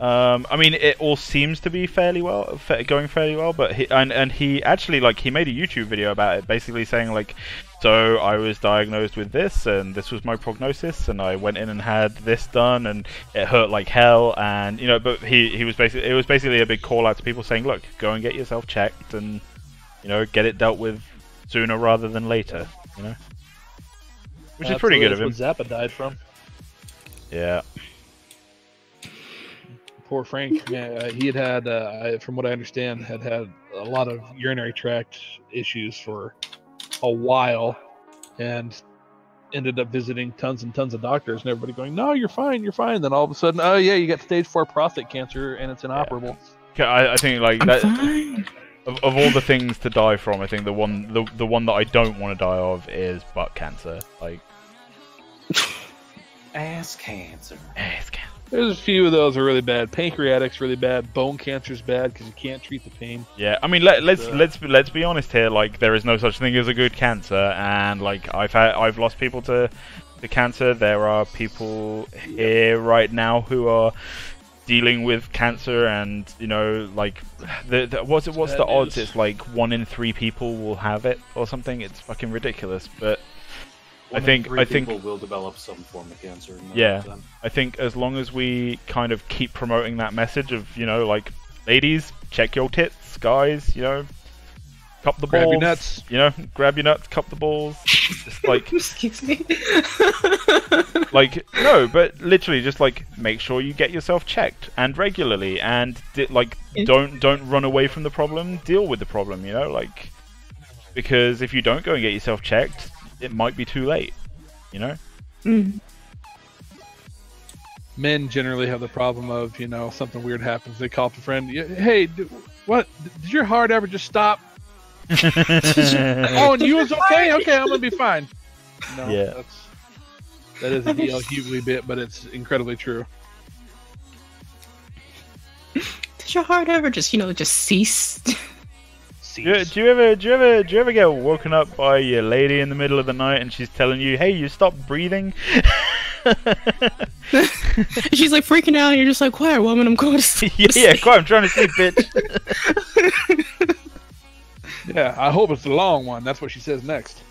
I mean, it all seems to be fairly well, going fairly well. But he actually he made a YouTube video about it, basically saying like, so I was diagnosed with this, and this was my prognosis, and I went in and had this done, and it hurt like hell, and you know, but he was basically, it was basically a big call out to people saying, look, go and get yourself checked, and you know, get it dealt with sooner rather than later, you know, which is pretty good of him. That's what Zappa died from. Yeah. Poor Frank. Yeah, he had from what I understand, had a lot of urinary tract issues for a while, and ended up visiting tons and tons of doctors, and everybody going, "No, you're fine, you're fine." Then all of a sudden, oh yeah, you got stage 4 prostate cancer, and it's inoperable. I think like I'm that. fine. Of all the things to die from, I think the one that I don't want to die of is butt cancer. Like Ass cancer. ass cancer. There's a few of those are really bad. Pancreatic's really bad. Bone cancer's bad because you can't treat the pain. Yeah, I mean let's be honest here. Like there is no such thing as a good cancer, and like I've lost people to cancer. There are people here right now who are dealing with cancer, and you know, like what's the odds? It's like 1 in 3 people will have it or something. It's fucking ridiculous. But I think people will develop some form of cancer. Yeah, I think as long as we kind of keep promoting that message of, you know, like ladies, check your tits. Guys, you know, cup the balls. Grab your nuts. You know, grab your nuts, cup the balls. Just like, Excuse me. like, no, but literally, just like, make sure you get yourself checked and regularly, and don't run away from the problem. Deal with the problem. You know, like, because if you don't go and get yourself checked, it might be too late. You know. Mm. Men generally have the problem of, you know, something weird happens. They call up a friend. Hey, what? Did your heart ever just stop? Oh, and you was okay? Okay, I'm gonna be fine. No, Yeah. that is a DL Hughley bit, but it's incredibly true. Did your heart ever just, just cease? Do you ever get woken up by your lady in the middle of the night and she's telling you, "Hey, you stopped breathing"? She's like freaking out, and you're just like, "Quiet, woman, I'm going to sleep." Yeah, quiet, I'm trying to sleep, bitch. Yeah, I hope it's the long one. That's what she says next.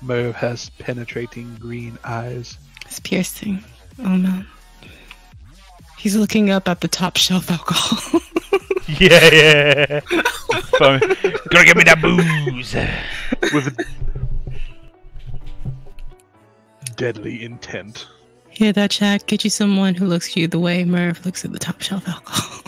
Merv has penetrating green eyes. It's piercing. Oh man. He's looking up at the top shelf alcohol. Yeah. Gonna give me that booze. With deadly intent. Hear that, chat? Get you someone who looks at you the way Merv looks at the top shelf alcohol.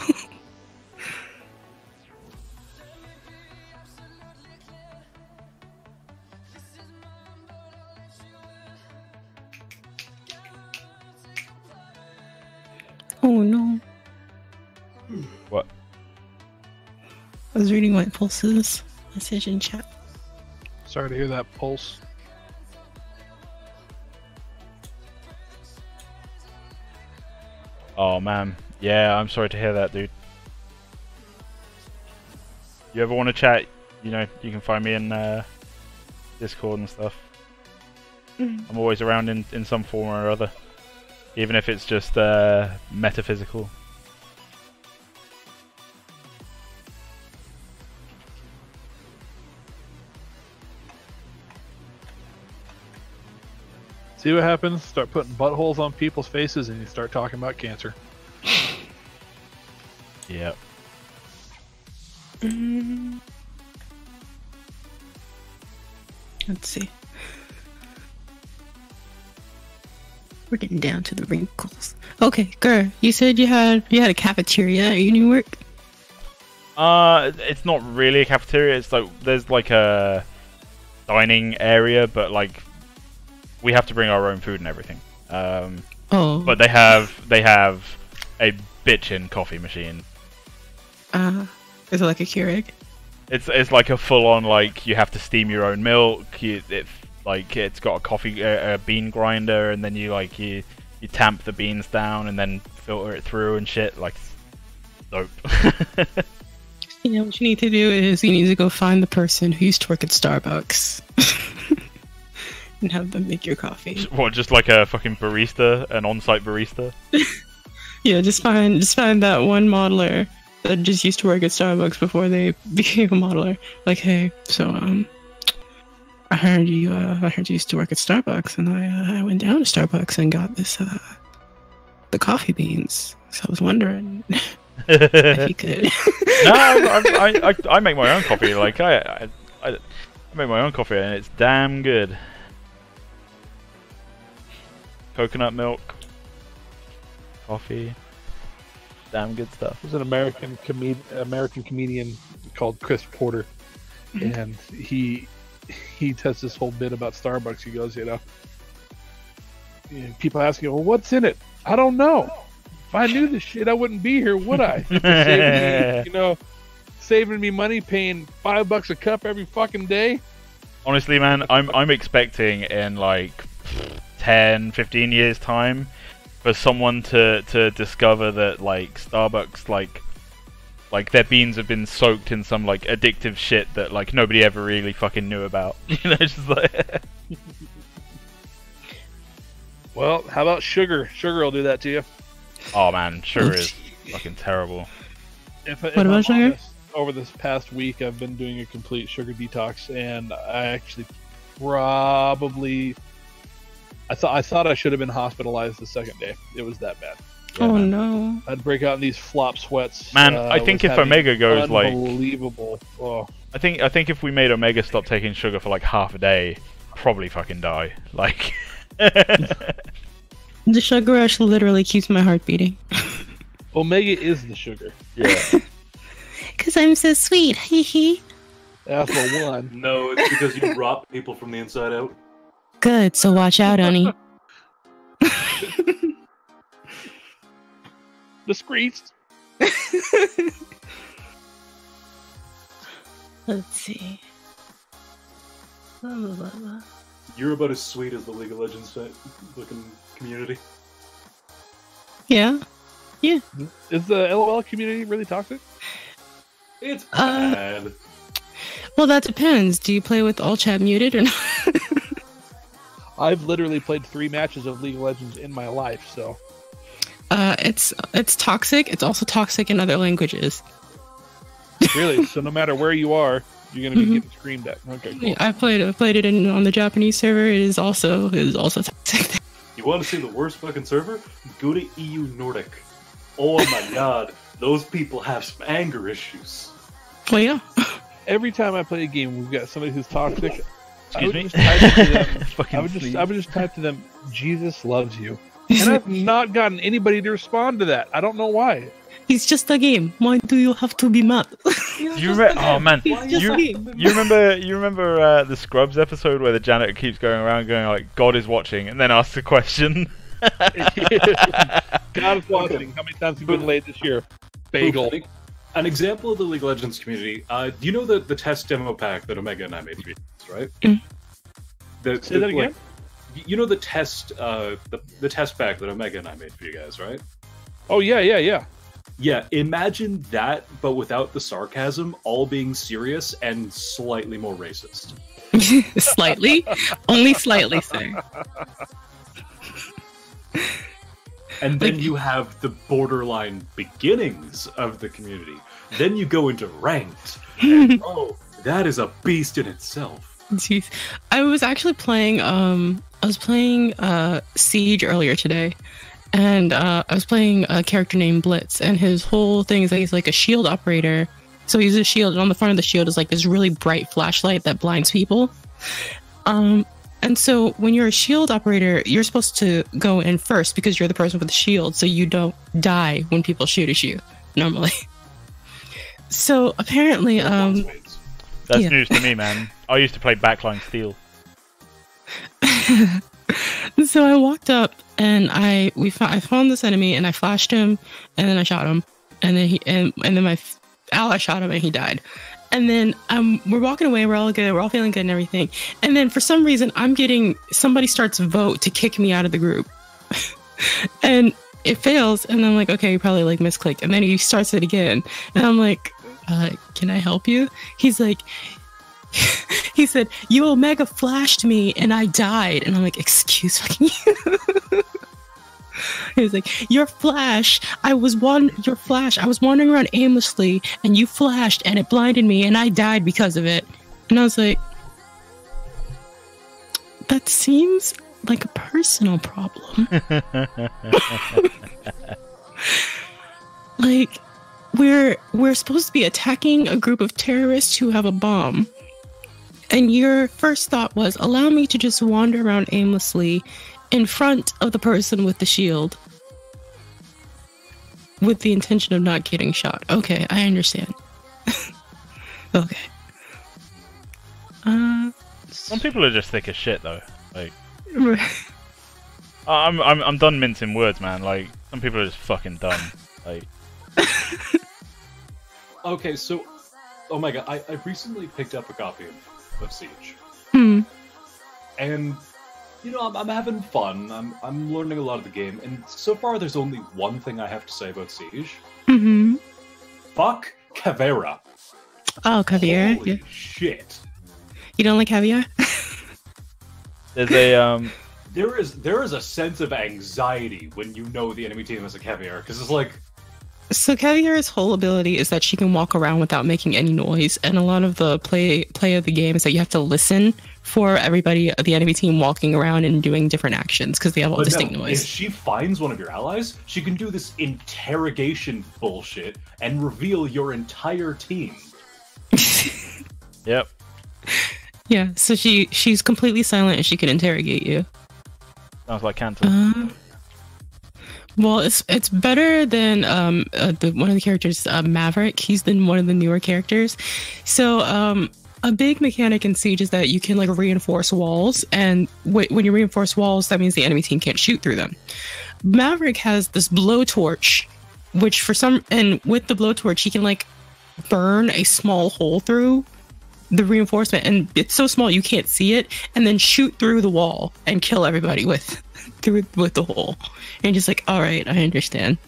Oh no. What? I was reading White Pulse's message in chat. Sorry to hear that, Pulse. Oh man, yeah, I'm sorry to hear that, dude. You ever want to chat? You know, you can find me in Discord and stuff. I'm always around in some form or other, even if it's just metaphysical. See what happens? Start putting buttholes on people's faces and you start talking about cancer. Yep. Let's see. We're getting down to the wrinkles. Okay, girl, you said you had a cafeteria at your new work? It's not really a cafeteria. It's like there's like a dining area, but like we have to bring our own food and everything. Oh. But they have a bitchin' coffee machine. Is it like a Keurig? It's like a full on, like, you have to steam your own milk. It's got a coffee a bean grinder, and then you tamp the beans down and then filter it through and shit. Like, dope. You know what you need to do is you need to go find the person who used to work at Starbucks and have them make your coffee. What, just like a fucking barista, an on-site barista? Yeah, just find that one modeler that just used to work at Starbucks before they became a modeler. Like, hey, so I heard you used to work at Starbucks, and I went down to Starbucks and got this the coffee beans. So I was wondering if you could. No, I make my own coffee. Like I make my own coffee, and it's damn good. Coconut milk, coffee, damn good stuff. There's an American comedian called Chris Porter, and he does this whole bit about Starbucks. He goes, people ask him, well, what's in it? I don't know. If I knew this shit, I wouldn't be here, would I? Saving me money, paying $5 a cup every fucking day. Honestly, man, I'm expecting in like 10, 15 years time for someone to discover that like Starbucks like their beans have been soaked in some like addictive shit that like nobody ever really fucking knew about. Just like Well, how about sugar? Sugar will do that to you. Oh man, sugar is fucking terrible. What about sugar? Over this past week, I've been doing a complete sugar detox, and I actually probably. I thought I should have been hospitalized the second day. It was that bad. Yeah, oh man. no! I'd break out in these flop sweats. Man, I think if Omega goes like unbelievable. Oh. I think if we made Omega stop taking sugar for like half a day, probably fucking die. Like The sugar rush literally keeps my heart beating. Omega is the sugar. Yeah. Cause I'm so sweet. Hee hee. That's the one. No, it's because you rot people from the inside out. Good. So watch out, honey. Discreet. Let's see. Blah, blah, blah, blah. You're about as sweet as the League of Legends looking community. Yeah. Is the LOL community really toxic? It's bad. Well, that depends. Do you play with all chat muted or not? I've literally played 3 matches of League of Legends in my life, so. It's toxic. It's also toxic in other languages. Really? So no matter where you are, you're gonna be getting screamed at. Okay, cool. Yeah, I played it on the Japanese server. It is also toxic. You want to see the worst fucking server? Go to EU Nordic. Oh my god, those people have some anger issues. Well, yeah. Every time I play a game, we've got somebody who's toxic. Excuse me? I would just type to them, Jesus loves you. And I've not gotten anybody to respond to that. I don't know why. It's just a game. Why do you have to be mad? You remember? Oh man, you remember the Scrubs episode where the janitor keeps going around going like, "God is watching," and then asks a question. God is watching. How many times have you been late this year? Bagel. An example of the League of Legends community. Do you know the test demo pack that Omega and I made for you guys, right? Say that again. You know the test pack that Omega and I made for you guys, right? Oh yeah. Yeah, imagine that, but without the sarcasm, all being serious and slightly more racist. Slightly? Only slightly, sir. And then you have the borderline beginnings of the community. Then you go into ranked. And, oh, that is a beast in itself. Jeez. I was actually playing Siege earlier today. And I was playing a character named Blitz, and his whole thing is that he's like a shield operator. So he's a shield, and on the front of the shield is like this really bright flashlight that blinds people. And so when you're a shield operator, you're supposed to go in first because you're the person with the shield, so you don't die when people shoot at you normally. So apparently, that's news to me, man. I used to play backline steel. So I walked up and I found this enemy and I flashed him and then I shot him and then my ally shot him and he died. And then we're walking away, we're all good, we're all feeling good and everything. And then for some reason somebody starts a vote to kick me out of the group. And it fails and I'm like, okay, you probably like misclicked. And then he starts it again. And I'm like, can I help you? He's like, he said, you Omega flashed me and I died. And I'm like, excuse fucking you. He was like, your flash, I was wandering around aimlessly and you flashed and it blinded me and I died because of it. And I was like, that seems like a personal problem. Like, we're supposed to be attacking a group of terrorists who have a bomb. And your first thought was, allow me to just wander around aimlessly in front of the person with the shield with the intention of not getting shot. Okay, I understand. Okay. Some people are just thick as shit, though. Like, I'm done mincing words, man. Like, some people are just fucking dumb. Like, okay, so, oh my god, I recently picked up a copy of Siege. And you know, I'm having fun. I'm learning a lot of the game, and so far there's only one thing I have to say about Siege. Fuck Caveira. Oh, caviar. Holy Yeah. shit. You don't like caviar? there's a There is a sense of anxiety when you know the enemy team has a caviar, because it's like, So Caviar's whole ability is that she can walk around without making any noise, and a lot of the play of the game is that you have to listen for everybody, the enemy team, walking around and doing different actions because they have all distinct noise. If she finds one of your allies, she can do this interrogation bullshit and reveal your entire team. Yep. Yeah, so she's completely silent and she can interrogate you. Sounds like Canton. Well, it's better than one of the characters, Maverick. He's one of the newer characters. So a big mechanic in Siege is that you can like reinforce walls, and when you reinforce walls, that means the enemy team can't shoot through them. Maverick has this blowtorch, which and with the blowtorch, he can like burn a small hole through the reinforcement, and it's so small you can't see it, and then shoot through the wall and kill everybody with the hole. And just like, all right, I understand.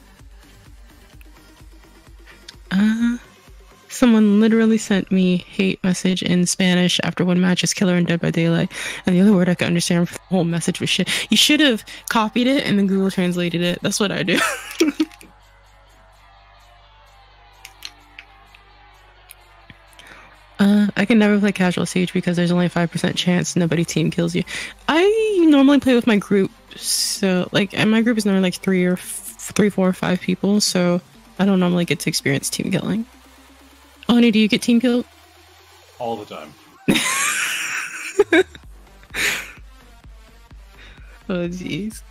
Someone literally sent me hate message in Spanish after one match is Killer and Dead by Daylight, and the other word I could understand for the whole message was shit. You should have copied it and then Google translated it. That's what I do. I can never play casual Siege because there's only a 5% chance nobody team kills you. I normally play with my group, so like, and my group is normally like 3, 4, or 5 people, so I don't normally get to experience team killing. Oni, do you get team killed? All the time. Oh jeez.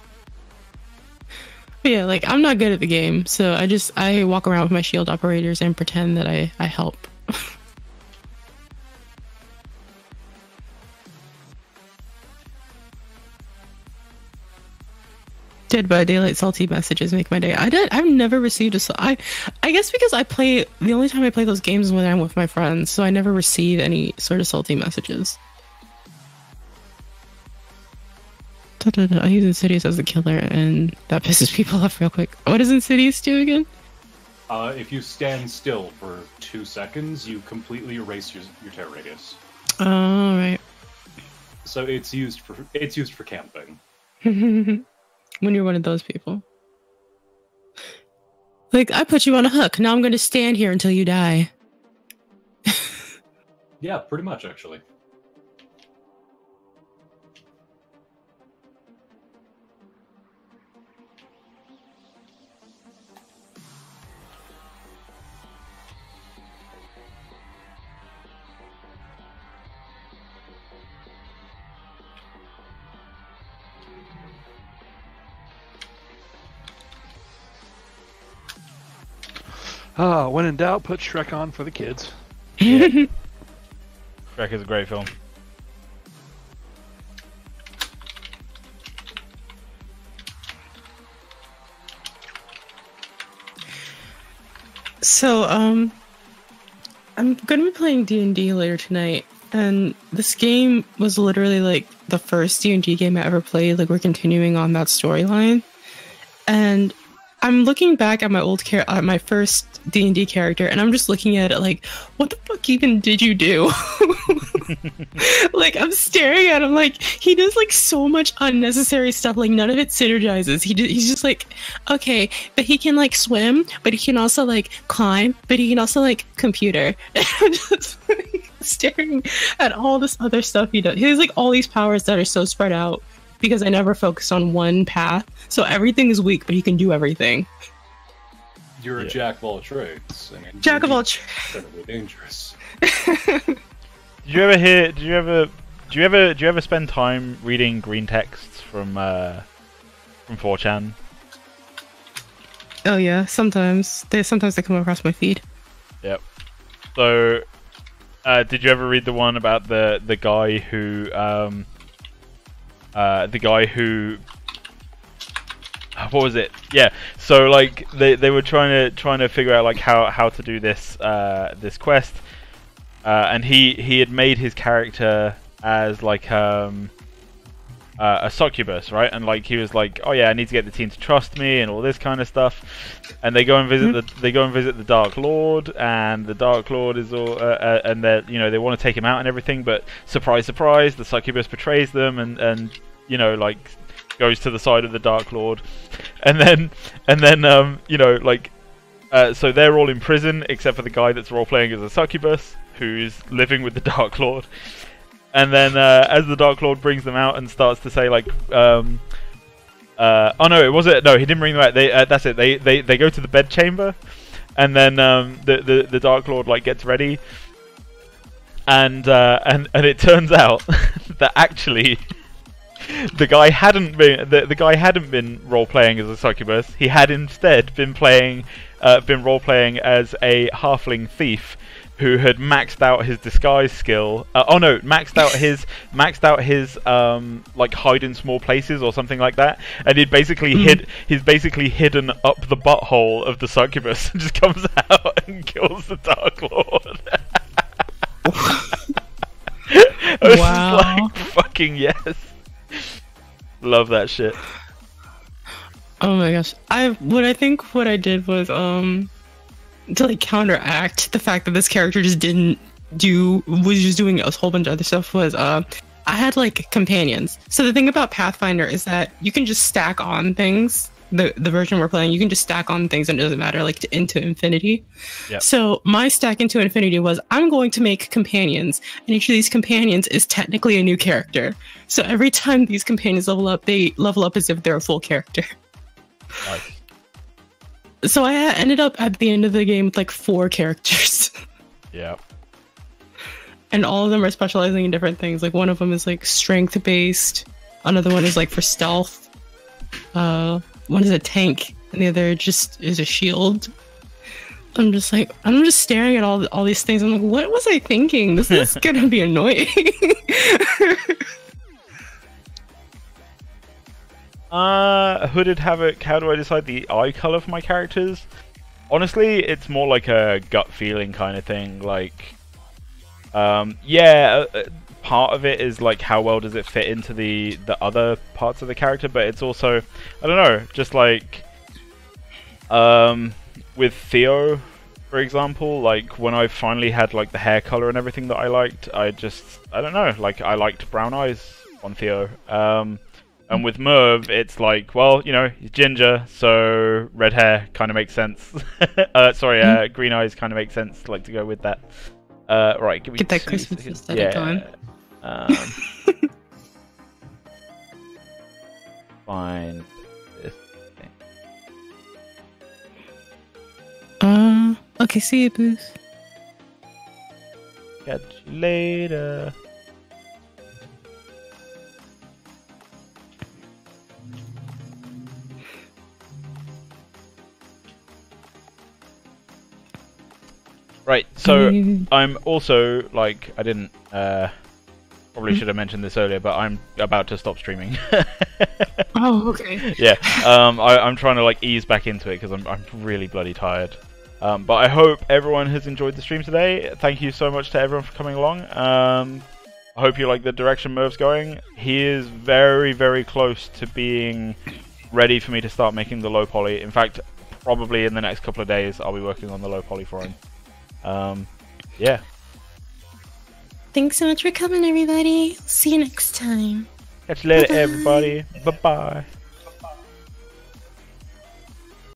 But yeah, like, I'm not good at the game, so I walk around with my shield operators and pretend that I help. Dead by Daylight salty messages make my day. I've never received I guess because the only time I play those games is when I'm with my friends, so I never receive any sort of salty messages. I use Insidious as a killer, and that pisses people off real quick. What does Insidious do again? If you stand still for 2 seconds, you completely erase your terror radius. Oh, right. So it's used for camping. When you're one of those people. Like, I put you on a hook, now I'm going to stand here until you die. Yeah, pretty much, actually. When in doubt, put Shrek on for the kids. Yeah. Shrek is a great film. So, I'm gonna be playing D&D later tonight, and this game was literally like the first D&D game I ever played. Like, we're continuing on that storyline, and I'm looking back at my my first D&D character, and I'm just looking at it like, what the fuck even did you do? Like, I'm staring at him like, he does like so much unnecessary stuff, like none of it synergizes. He's just like, okay, but he can like swim, but he can also like climb, but he can also like computer. And I'm just like staring at all this other stuff he does. He has like all these powers that are so spread out, because I never focus on one path. So everything is weak, but he can do everything. You're a jack of all trades. I mean, Jack of all trades. Incredibly dangerous. Did you ever spend time reading green texts from 4chan? Oh yeah, sometimes they come across my feed. Yep. So, did you ever read the one about the guy who what was it? Yeah. So like they were trying to figure out like how to do this this quest, and he had made his character as like a succubus, right? And like he was like, oh yeah, I need to get the team to trust me and all this kind of stuff. And they go and visit the Dark Lord, and the Dark Lord is all and they they want to take him out and everything, but surprise surprise, the succubus betrays them and like goes to the side of the Dark Lord, and then like So they're all in prison except for the guy that's role playing as a succubus, who's living with the Dark Lord. And then as the Dark Lord brings them out and starts to say like, oh no, it wasn't. No, he didn't bring them out. That's it. They go to the bed chamber, and then the Dark Lord like gets ready, and it turns out that actually the guy hadn't been role playing as a succubus. He had instead been role playing as a halfling thief who had maxed out his disguise skill. Maxed out his like hide in small places or something like that. And he's basically hidden up the butthole of the succubus and just comes out and kills the Dark Lord. I was just like, fucking yes. Love that shit. Oh my gosh. What I did was to like counteract the fact that this character was just doing a whole bunch of other stuff was I had like companions. So the thing about Pathfinder is that you can just stack on things. The version we're playing, you can just stack on things and it doesn't matter, like into infinity. Yep. So my stack into infinity was I'm going to make companions, and each of these companions is technically a new character. So every time these companions level up, they level up as if they're a full character. Nice. So I ended up at the end of the game with like 4 characters. Yeah. And all of them are specializing in different things. Like one of them is like strength based, another one is like for stealth. One is a tank, and the other just is a shield. I'm just staring at all these things. I'm like, what was I thinking? This is gonna be annoying. Hooded Havoc, how do I decide the eye color for my characters? Honestly, it's more like a gut feeling kind of thing. Like, part of it is like how well does it fit into the other parts of the character, but it's also, I don't know, just like with Theo, for example, like when I finally had like the hair color and everything that I liked, I don't know, like I liked brown eyes on Theo. And with Merv, it's like, well, you know, he's ginger, so red hair kind of makes sense. Green eyes kind of makes sense, like to go with that. Right, give me Get that 2 Christmas seconds. aesthetic on. Find this thing. Okay, see you, Booth. Catch you later. Right, so I'm also, like, I didn't, probably should have mentioned this earlier, but I'm about to stop streaming. Oh, okay. Yeah, I'm trying to, like, ease back into it, because I'm really bloody tired. But I hope everyone has enjoyed the stream today. Thank you so much to everyone for coming along. I hope you like the direction Merv's going. He is very, very close to being ready for me to start making the low poly. In fact, probably in the next couple of days, I'll be working on the low poly for him. Yeah. Thanks so much for coming, everybody. See you next time. Catch you later, everybody. Bye-bye.